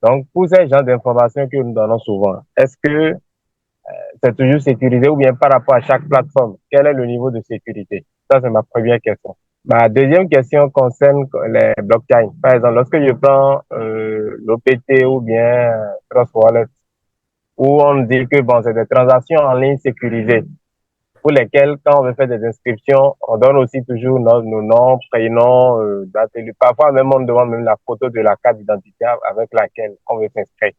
Donc, pour ces genres d'informations que nous donnons souvent, est-ce que c'est toujours sécurisé ou bien par rapport à chaque plateforme, quel est le niveau de sécurité? Ça, c'est ma première question. Ma deuxième question concerne les blockchains. Par exemple, lorsque je prends l'OPT ou bien Trust Wallet, où on dit que bon, c'est des transactions en ligne sécurisées, pour lesquelles, quand on veut faire des inscriptions, on donne aussi toujours nos noms, prénoms, date. Parfois même, on demande même la photo de la carte d'identité avec laquelle on veut s'inscrire.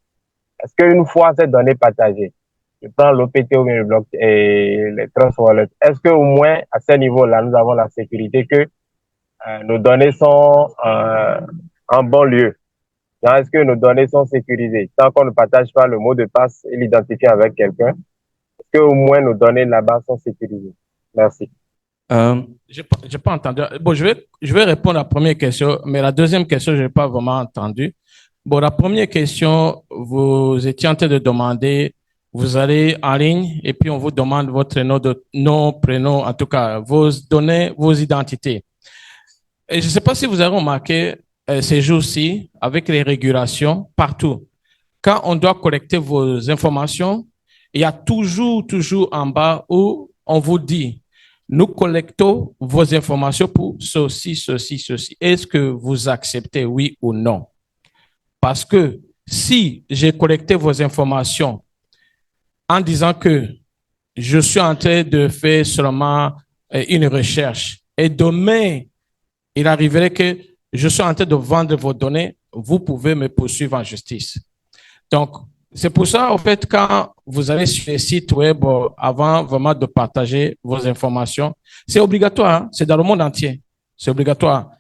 Est-ce qu'une fois ces données partagées, je prends l'OPT ou bien le bloc et les Trust Wallet, est-ce qu'au moins à ce niveau-là, nous avons la sécurité que nos données sont en bon lieu? Est-ce que nos données sont sécurisées? Tant qu'on ne partage pas le mot de passe et l'identifier avec quelqu'un, est-ce qu'au moins nos données là-bas sont sécurisées? Merci. J'ai pas entendu. Bon, je vais répondre à la première question, mais la deuxième question, je n'ai pas vraiment entendu. Bon, la première question, vous étiez en train de demander, vous allez en ligne et puis on vous demande votre nom, prénom, en tout cas, vos données, vos identités. Et je ne sais pas si vous avez remarqué ces jours-ci, avec les régulations partout, quand on doit collecter vos informations, il y a toujours en bas où on vous dit, nous collectons vos informations pour ceci. Est-ce que vous acceptez oui ou non? Parce que si j'ai collecté vos informations en disant que je suis en train de faire seulement une recherche et demain, il arriverait que je suis en train de vendre vos données, vous pouvez me poursuivre en justice. Donc, c'est pour ça, en fait, quand vous allez sur les sites web, avant vraiment de partager vos informations, c'est obligatoire, hein? C'est dans le monde entier, c'est obligatoire.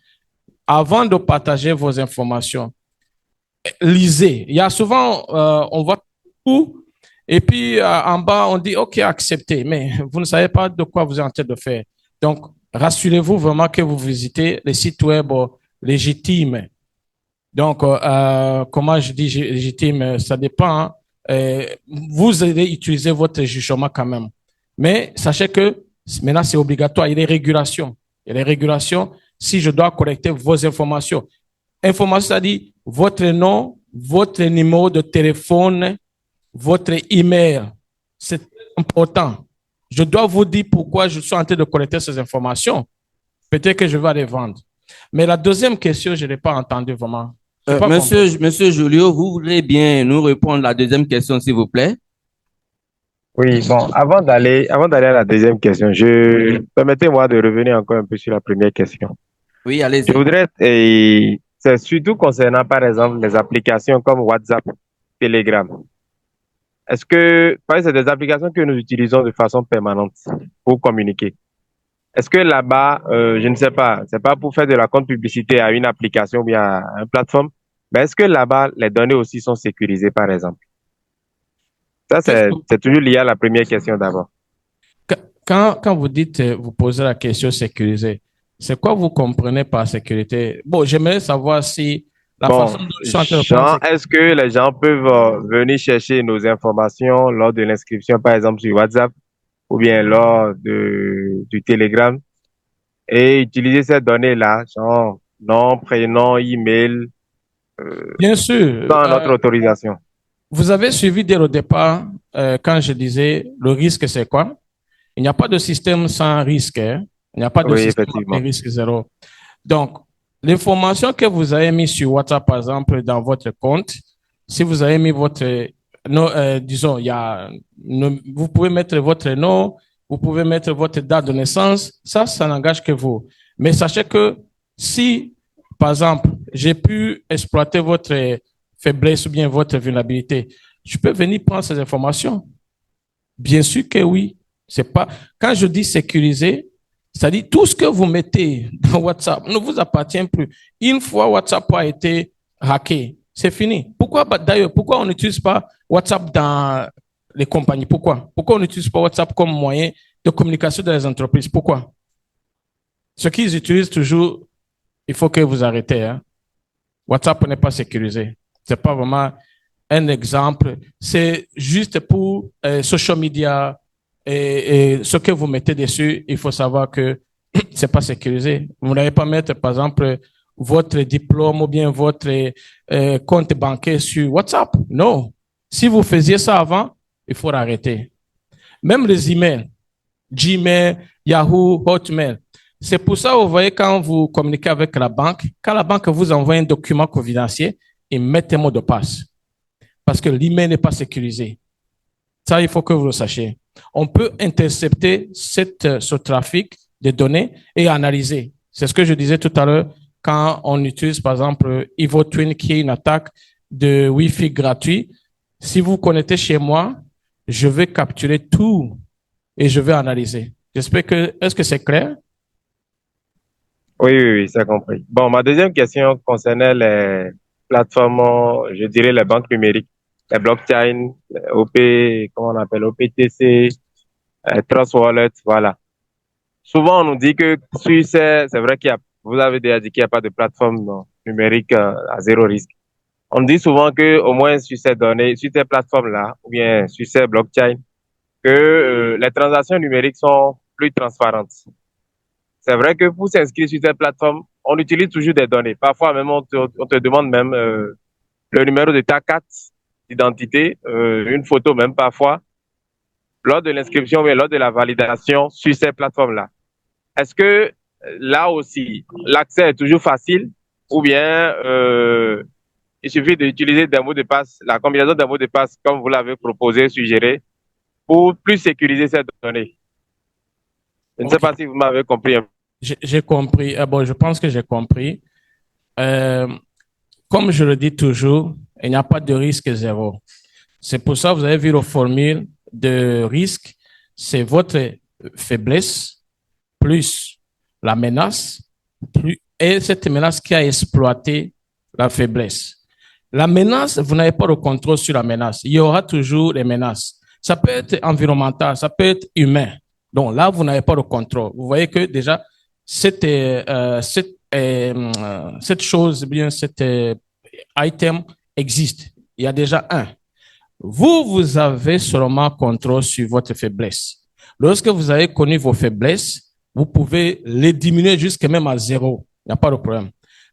Avant de partager vos informations, lisez. Il y a souvent, on voit tout, et puis en bas, on dit, OK, acceptez, mais vous ne savez pas de quoi vous êtes en train de faire. Donc, rassurez-vous vraiment que vous visitez les sites web légitimes. Donc, comment je dis légitime, ça dépend. Vous allez utiliser votre jugement quand même. Mais sachez que maintenant, c'est obligatoire. Il y a des régulations. Il y a des régulations si je dois collecter vos informations. Information, c'est-à-dire votre nom, votre numéro de téléphone, votre email. C'est important. Je dois vous dire pourquoi je suis en train de collecter ces informations. Peut-être que je vais les vendre. Mais la deuxième question, je n'ai pas entendu vraiment. Monsieur Julio, vous voulez bien nous répondre à la deuxième question, s'il vous plaît? Oui, bon, avant d'aller à la deuxième question, permettez-moi de revenir encore un peu sur la première question. Oui, allez-y. Je voudrais, et c'est surtout concernant, par exemple, les applications comme WhatsApp, Telegram. Est-ce que, parce que c'est des applications que nous utilisons de façon permanente pour communiquer. Est-ce que là-bas, je ne sais pas, c'est pas pour faire de la compte publicité à une application ou bien à une plateforme, mais est-ce que là-bas, les données aussi sont sécurisées, par exemple? Ça, c'est toujours lié à la première question d'abord. Quand vous dites, vous posez la question sécurisée, C'est quoi vous comprenez par sécurité? Bon, j'aimerais savoir si la Bon, façon dont ils sont en train de prendre Jean, est-ce que les gens peuvent venir chercher nos informations lors de l'inscription, par exemple sur WhatsApp ou bien du Telegram et utiliser ces données-là, genre nom, prénom, email, Bien sûr, sans notre autorisation? vous avez suivi dès le départ quand je disais le risque, c'est quoi? Il n'y a pas de système sans risque, hein. Il n'y a pas de Oui, système effectivement. avec risque zéro. Donc, l'information que vous avez mise sur WhatsApp, par exemple, dans votre compte, si vous avez mis votre nom, disons, vous pouvez mettre votre nom, vous pouvez mettre votre date de naissance, ça n'engage que vous. Mais sachez que si, par exemple, j'ai pu exploiter votre faiblesse ou bien votre vulnérabilité, je peux venir prendre ces informations. Bien sûr que oui. C'est pas, quand je dis sécuriser, c'est-à-dire tout ce que vous mettez dans WhatsApp ne vous appartient plus. Une fois WhatsApp a été hacké, c'est fini. Pourquoi, d'ailleurs, pourquoi on n'utilise pas WhatsApp dans les compagnies? Pourquoi? Pourquoi on n'utilise pas WhatsApp comme moyen de communication dans les entreprises? Pourquoi? Ce qu'ils utilisent toujours, il faut que vous arrêtez, hein. WhatsApp n'est pas sécurisé. C'est pas vraiment un exemple. C'est juste pour social media et ce que vous mettez dessus, il faut savoir que c'est pas sécurisé. Vous n'allez pas mettre, par exemple, votre diplôme ou bien votre compte bancaire sur WhatsApp. Non. Si vous faisiez ça avant, il faut arrêter. Même les emails, Gmail, Yahoo, Hotmail. C'est pour ça, vous voyez, quand vous communiquez avec la banque, quand la banque vous envoie un document confidentiel, ils mettent un mot de passe. Parce que l'email n'est pas sécurisé. Ça, il faut que vous le sachiez. On peut intercepter ce trafic de données et analyser. C'est ce que je disais tout à l'heure quand on utilise, par exemple, EvoTwin, qui est une attaque de Wi-Fi gratuit. Si vous connectez chez moi, je vais capturer tout et je vais analyser. J'espère est-ce que c'est clair? Oui, oui, oui, c'est compris. Bon, ma deuxième question concernait les plateformes, je dirais les banques numériques, les blockchains, les comment on appelle, OPTC, Trust Wallet, voilà. Souvent, on nous dit que c'est vrai vous avez déjà dit qu'il n'y a pas de plateforme numérique à zéro risque. On dit souvent que, au moins sur ces données, sur ces plateformes-là, ou bien sur ces blockchains, que les transactions numériques sont plus transparentes. C'est vrai que pour s'inscrire sur ces plateformes, on utilise toujours des données. Parfois même, on te demande même le numéro de ta carte d'identité, une photo même parfois, lors de l'inscription ou lors de la validation sur ces plateformes-là. Est-ce que là aussi, l'accès est toujours facile ou bien il suffit d'utiliser des mots de passe, la combinaison des mots de passe comme vous l'avez proposé, suggéré, pour plus sécuriser ces données? Je ne sais pas si vous m'avez compris. J'ai compris. Bon, je pense que j'ai compris. Comme je le dis toujours, il n'y a pas de risque zéro. C'est pour ça que vous avez vu la formule de risque. C'est votre faiblesse plus la menace et cette menace qui a exploité la faiblesse. La menace, vous n'avez pas de contrôle sur la menace. Il y aura toujours des menaces. Ça peut être environnemental, ça peut être humain. Donc là, vous n'avez pas de contrôle. Vous voyez que déjà, cette chose, bien, cet item existe. Il y a déjà un. Vous avez seulement contrôle sur votre faiblesse. Lorsque vous avez connu vos faiblesses, vous pouvez les diminuer jusqu'à même à zéro. Il n'y a pas de problème.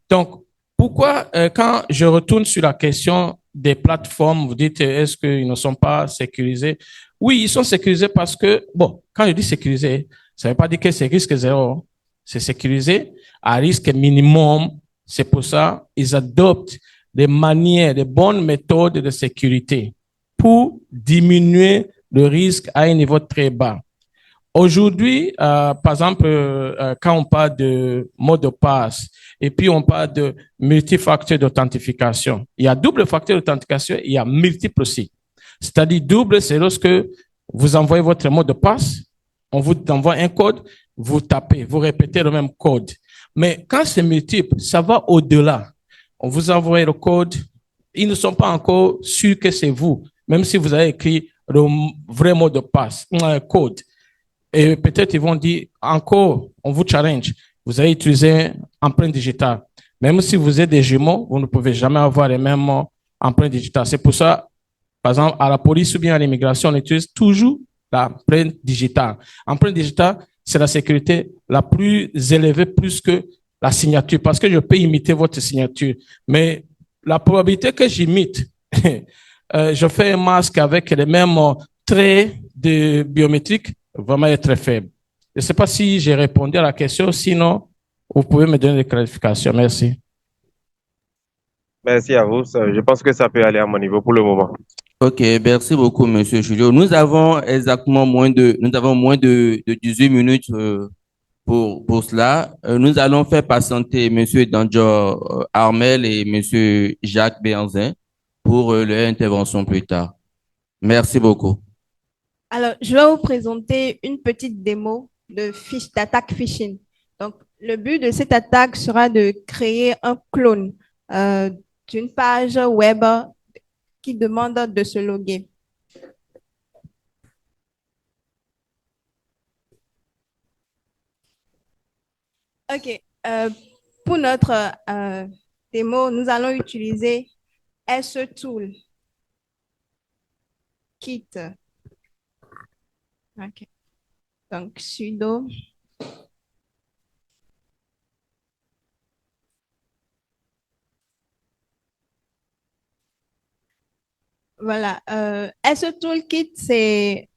Donc, pourquoi, quand je retourne sur la question des plateformes, vous dites, est-ce qu'ils ne sont pas sécurisés? Oui, ils sont sécurisés parce que, bon, quand je dis sécurisé, ça ne veut pas dire que c'est risque zéro. C'est sécurisé à risque minimum. C'est pour ça qu'ils adoptent des manières, des bonnes méthodes de sécurité pour diminuer le risque à un niveau très bas. Aujourd'hui, par exemple, quand on parle de mot de passe et puis on parle de multifacteur d'authentification, il y a double facteur d'authentification, il y a multiple aussi. C'est-à-dire double, c'est lorsque vous envoyez votre mot de passe, on vous envoie un code, vous tapez, vous répétez le même code. Mais quand c'est multiple, ça va au-delà. On vous envoie le code, ils ne sont pas encore sûrs que c'est vous, même si vous avez écrit le vrai mot de passe, code. Et peut-être ils vont dire encore, on vous challenge. vous allez utiliser empreinte digitale. Même si vous êtes des jumeaux, vous ne pouvez jamais avoir les mêmes empreintes digitales. C'est pour ça, par exemple, à la police ou bien à l'immigration, on utilise toujours l'empreinte digitale. Empreinte digitale, c'est la sécurité la plus élevée, plus que la signature, parce que je peux imiter votre signature. Mais la probabilité que j'imite, je fais un masque avec les mêmes traits de biométriques, vraiment est très faible. Je ne sais pas si j'ai répondu à la question, sinon, vous pouvez me donner des clarifications. Merci. Merci à vous. Je pense que ça peut aller à mon niveau pour le moment. Ok, merci beaucoup, Monsieur Julio. Nous avons moins de 18 minutes pour cela. Nous allons faire patienter Monsieur Danjo Armel et Monsieur Jacques Béanzin pour leur intervention plus tard. Merci beaucoup. Alors, je vais vous présenter une petite démo de fiche d'attaque phishing. Donc, le but de cette attaque sera de créer un clone euh, d'une page web qui demande de se loguer. OK. Pour notre démo, nous allons utiliser SE-Tool Kit. OK. Donc, sudo. Voilà. SE-Toolkit, c'est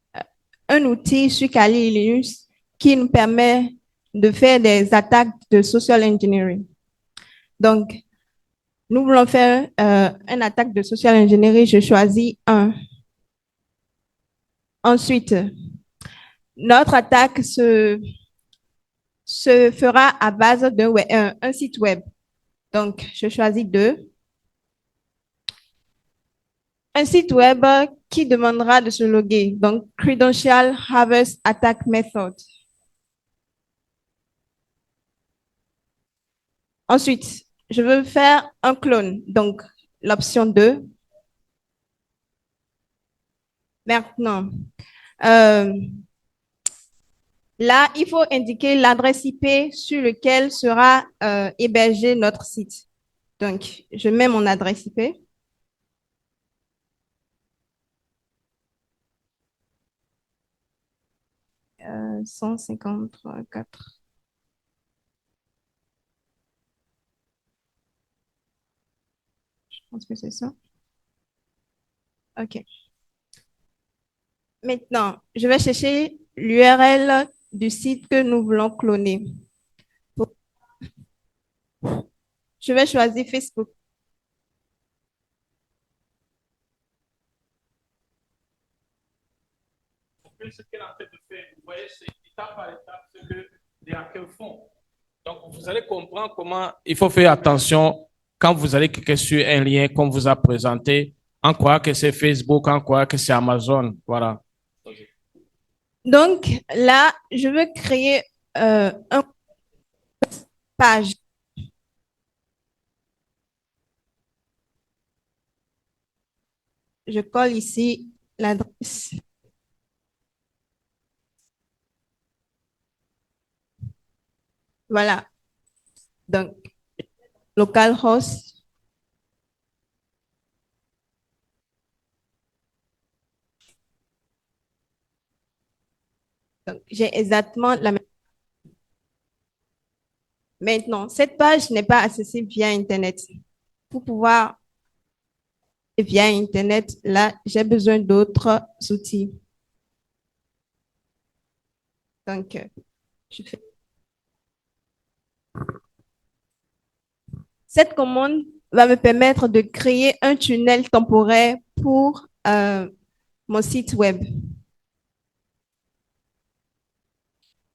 un outil sur Kali Linux qui nous permet de faire des attaques de social engineering. Donc, nous voulons faire une attaque de social engineering. Je choisis un. Ensuite, notre attaque se fera à base d'un site web. Donc, je choisis deux. Un site web qui demandera de se loguer. Donc, Credential Harvest Attack Method. Ensuite, je veux faire un clone. Donc, l'option 2. Maintenant, là, il faut indiquer l'adresse IP sur laquelle sera hébergé notre site. Donc, je mets mon adresse IP. Euh, 153.4. Je pense que c'est ça. OK. Maintenant, je vais chercher l'URL du site que nous voulons cloner. Je vais choisir Facebook. Ce qu'elle est en train de faire, vous voyez, c'est étape par étape ce que les hackers font. Donc, vous allez comprendre comment il faut faire attention quand vous allez cliquer sur un lien qu'on vous a présenté, en croire que c'est Facebook, en croire que c'est Amazon. Voilà. Donc, là, je veux créer une page. Je colle ici l'adresse. Voilà. Donc, localhost. Donc, j'ai exactement la même. Maintenant, cette page n'est pas accessible via Internet. Pour pouvoir via Internet, là, j'ai besoin d'autres outils. Donc, je fais. Cette commande va me permettre de créer un tunnel temporaire pour mon site web.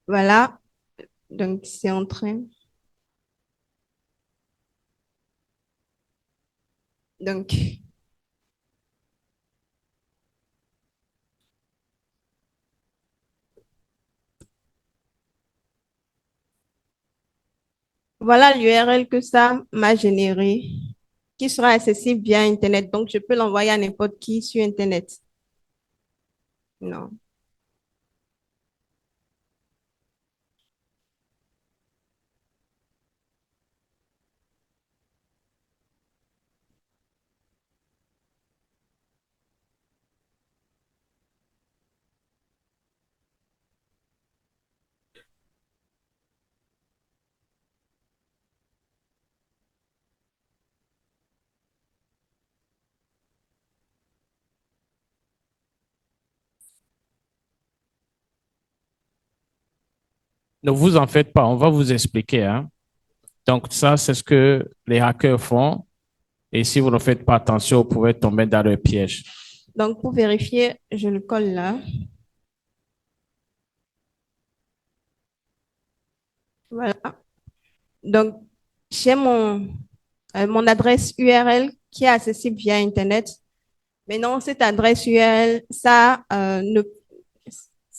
Voilà. Donc, c'est en train. Donc, voilà l'URL que ça m'a généré, qui sera accessible via Internet. Donc, je peux l'envoyer à n'importe qui sur Internet. Non. Ne vous en faites pas, on va vous expliquer, hein. Donc, ça, c'est ce que les hackers font. Et si vous ne faites pas attention, vous pouvez tomber dans le piège. Donc, pour vérifier, je le colle là. Voilà. Donc, j'ai mon adresse URL qui est accessible via Internet. Maintenant, cette adresse URL, ça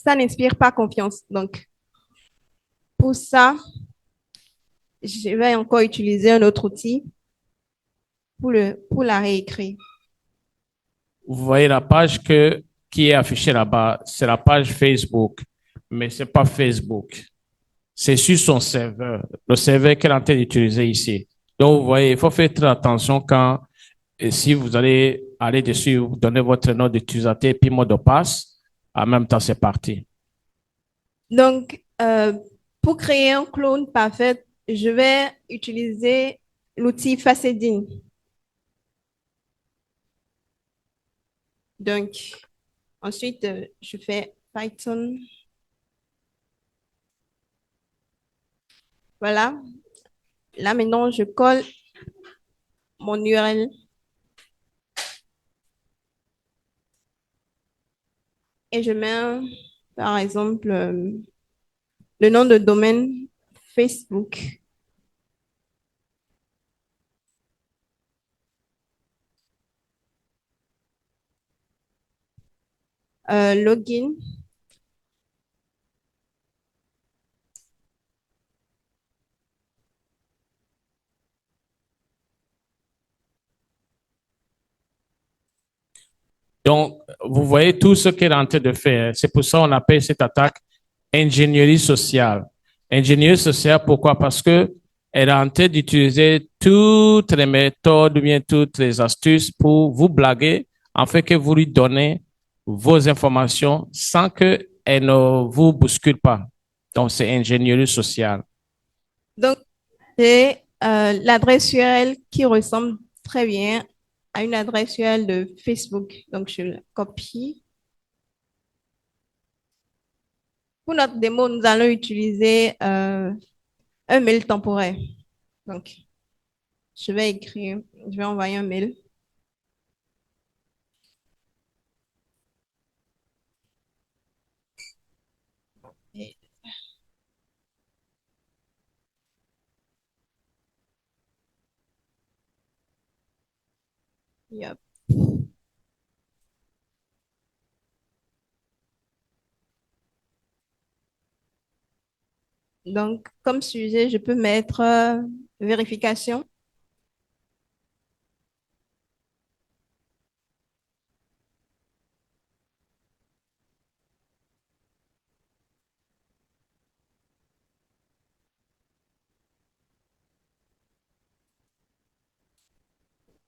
n'inspire pas confiance. Donc, pour ça, je vais encore utiliser un autre outil pour la réécrire. Vous voyez la page qui est affichée là-bas, c'est la page Facebook, mais c'est pas Facebook. C'est sur son serveur, le serveur qu'elle est en train d'utiliser ici. Donc, vous voyez, il faut faire très attention quand, et si vous allez aller dessus, vous donnez votre nom d'utilisateur puis mot de passe, en même temps, c'est parti. Donc, pour créer un clone parfait, je vais utiliser l'outil Facedin. Donc, ensuite, je fais Python. Voilà. Là, maintenant, je colle mon URL. Et je mets, par exemple, le nom de domaine Facebook. Login. Donc, vous voyez tout ce qu'elle est en train de faire. C'est pour ça qu'on appelle cette attaque ingénierie sociale. Ingénierie sociale, pourquoi? Parce que elle est en train d'utiliser toutes les méthodes ou bien toutes les astuces pour vous blaguer, en fait que vous lui donnez vos informations sans que elle ne vous bouscule pas. Donc, c'est ingénierie sociale. Donc, c'est l'adresse URL qui ressemble très bien à une adresse URL de Facebook. Donc, je la copie. Pour notre démo, nous allons utiliser un mail temporaire. Donc, je vais envoyer un mail. Et- Yep. Donc, comme sujet, je peux mettre vérification.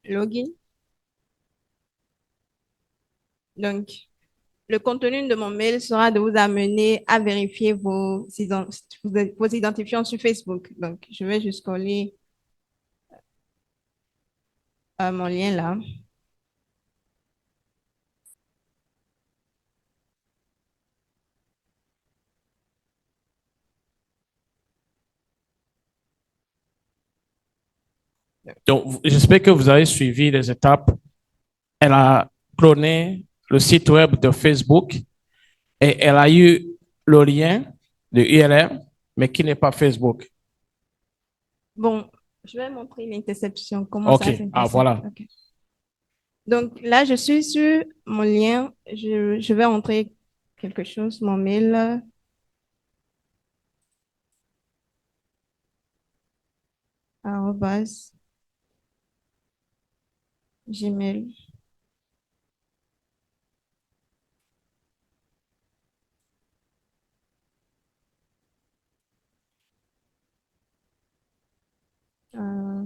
Login. Donc, le contenu de mon mail sera de vous amener à vérifier vos identifiants sur Facebook. Donc, je vais juste coller mon lien là. Donc, j'espère que vous avez suivi les étapes. Elle a cloné le site web de Facebook et elle a eu le lien de URL, mais qui n'est pas Facebook. Bon, je vais montrer l'interception, comment OK. ça s'intercepte. Ah, voilà. Ok. Donc là, je suis sur mon lien. Je vais entrer quelque chose, mon mail. Arrobas, Gmail.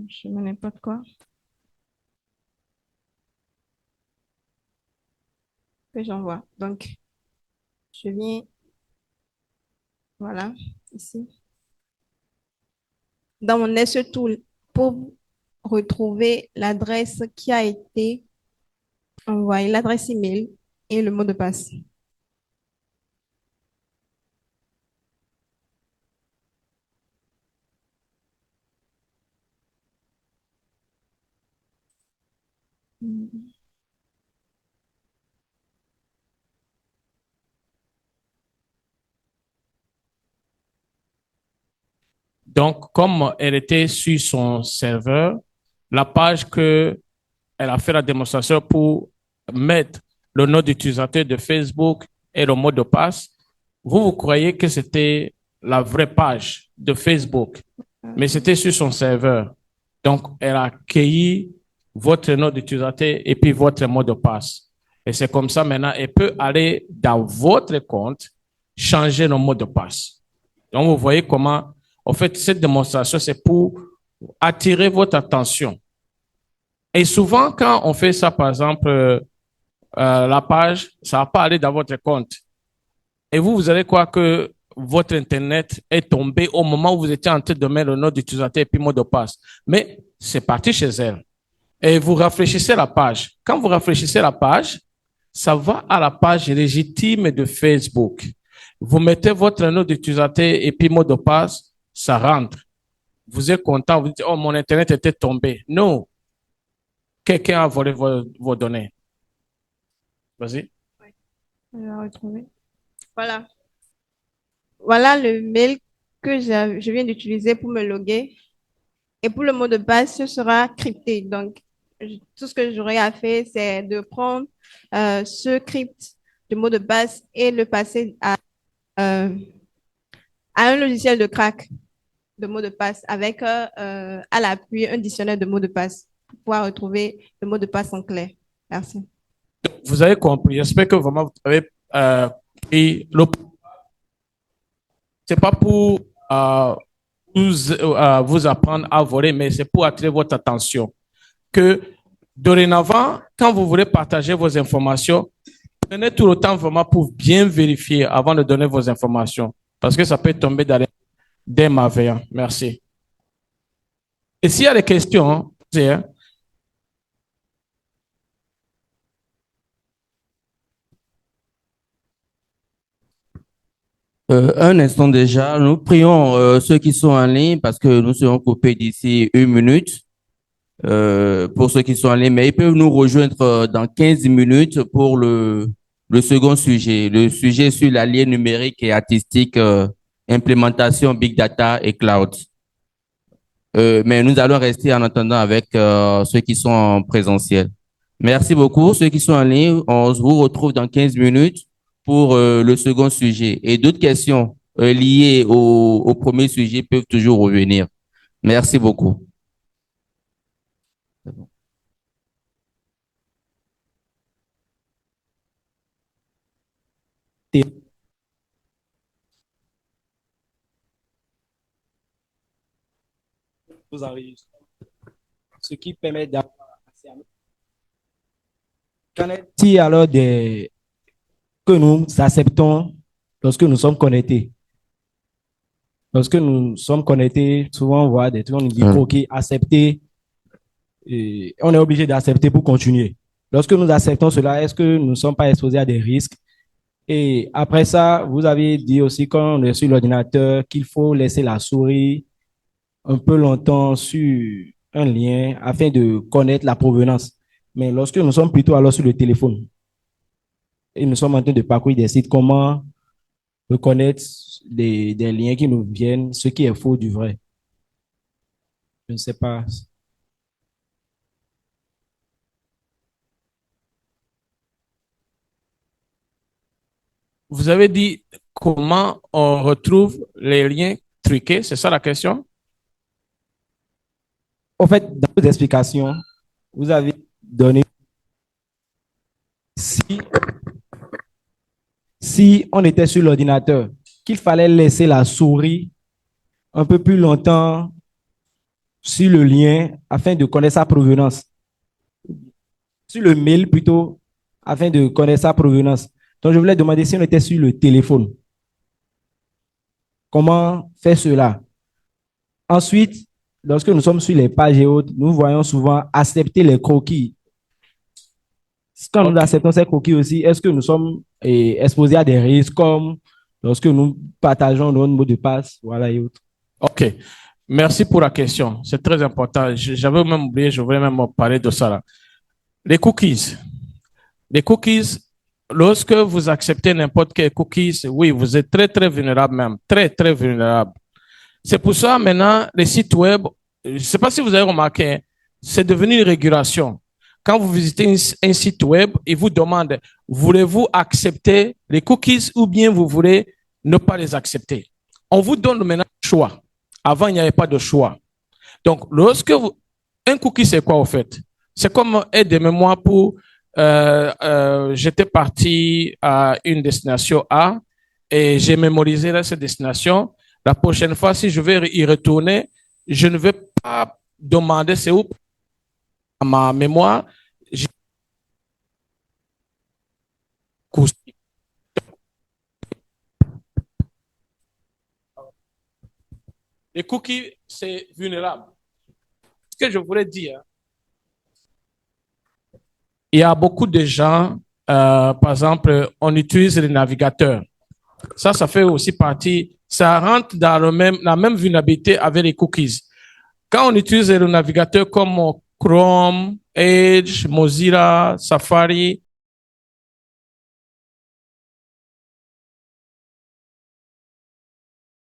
Je mets n'importe quoi que j'envoie. Donc, je viens, voilà, ici. Dans mon S-Tool pour retrouver l'adresse qui a été envoyée, l'adresse email et le mot de passe. Donc, comme elle était sur son serveur, la page que elle a fait la démonstration pour mettre le nom d'utilisateur de Facebook et le mot de passe, vous croyez que c'était la vraie page de Facebook, mais c'était sur son serveur. Donc, elle a accueilli votre nom d'utilisateur et puis votre mot de passe. Et c'est comme ça maintenant, elle peut aller dans votre compte, changer le mot de passe. Donc, vous voyez comment, en fait, cette démonstration, c'est pour attirer votre attention. Et souvent, quand on fait ça, par exemple, la page, ça va pas aller dans votre compte. Et vous allez croire que votre Internet est tombé au moment où vous étiez en train de mettre le nom d'utilisateur et puis mot de passe. Mais c'est parti chez elle. Et vous rafraîchissez la page. Quand vous rafraîchissez la page, ça va à la page légitime de Facebook. Vous mettez votre nom d'utilisateur et puis mot de passe, ça rentre. Vous êtes content, vous dites, oh, mon Internet était tombé. Non. Quelqu'un a volé vos données. Vas-y. On va retrouver. Voilà. Voilà le mail que je viens d'utiliser pour me loguer. Et pour le mot de passe, ce sera crypté. Donc, tout ce que j'aurai à faire, c'est de prendre ce crypte de mot de passe et le passer à un logiciel de crack de mot de passe avec à l'appui un dictionnaire de mots de passe pour pouvoir retrouver le mot de passe en clair. Merci. Vous avez compris. J'espère que vraiment vous avez pris le. C'est pas pour vous apprendre à voler, mais c'est pour attirer votre attention. Que dorénavant, quand vous voulez partager vos informations, prenez tout le temps vraiment pour bien vérifier avant de donner vos informations. Parce que ça peut tomber dans des malveillants. Merci. Et s'il y a des questions, hein, un instant déjà, nous prions ceux qui sont en ligne parce que nous serons coupés d'ici 1 minute pour ceux qui sont en ligne, mais ils peuvent nous rejoindre dans 15 minutes pour le second sujet, le sujet sur l'allié numérique et artistique, implémentation Big Data et Cloud. Mais nous allons rester en attendant avec ceux qui sont en présentiel. Merci beaucoup. Ceux qui sont en ligne, on se vous retrouve dans 15 minutes pour le second sujet. Et d'autres questions liées au premier sujet peuvent toujours revenir. Merci beaucoup. Vous enregistrez. Ce qui permet d'avoir accès à nous. Qu'en est-il alors que nous acceptons lorsque nous sommes connectés? Lorsque nous sommes connectés, souvent on voit des trucs, on nous dit OK, accepter. Et on est obligé d'accepter pour continuer. Lorsque nous acceptons cela, est-ce que nous ne sommes pas exposés à des risques? Et après ça, vous avez dit aussi quand on est sur l'ordinateur qu'il faut laisser la souris un peu longtemps sur un lien afin de connaître la provenance. Mais lorsque nous sommes plutôt alors sur le téléphone et nous sommes en train de parcourir des sites, comment reconnaître des liens qui nous viennent, ce qui est faux du vrai? Je ne sais pas. Vous avez dit comment on retrouve les liens truqués, c'est ça la question? En fait, dans vos explications, vous avez donné si on était sur l'ordinateur, qu'il fallait laisser la souris un peu plus longtemps sur le lien afin de connaître sa provenance. Sur le mail plutôt, afin de connaître sa provenance. Donc, je voulais demander si on était sur le téléphone. Comment faire cela? Ensuite, lorsque nous sommes sur les pages et autres, nous voyons souvent accepter les croquis. Quand nous acceptons ces croquis aussi, est-ce que nous sommes exposés à des risques comme lorsque nous partageons notre mot de passe, voilà et autres? OK. Merci pour la question. C'est très important. J'avais même oublié, je voulais même parler de ça là. Les cookies. Les cookies, lorsque vous acceptez n'importe quel cookies, oui, vous êtes très, très vulnérable même. Très, très vulnérable. C'est pour ça, maintenant, les sites web, je ne sais pas si vous avez remarqué, hein, c'est devenu une régulation. Quand vous visitez un site web, il vous demande, voulez-vous accepter les cookies ou bien vous voulez ne pas les accepter? On vous donne maintenant le choix. Avant, il n'y avait pas de choix. Donc, un cookie, c'est quoi, au fait? C'est comme aide-moi pour, j'étais parti à une destination A et j'ai mémorisé là, cette destination. La prochaine fois, si je vais y retourner, je ne vais pas demander c'est où à ma mémoire. Les cookies, c'est vulnérable. Ce que je voulais dire, il y a beaucoup de gens, par exemple, on utilise les navigateurs. Ça fait aussi partie, ça rentre dans la même vulnérabilité avec les cookies. Quand on utilise le navigateur comme Chrome, Edge, Mozilla, Safari,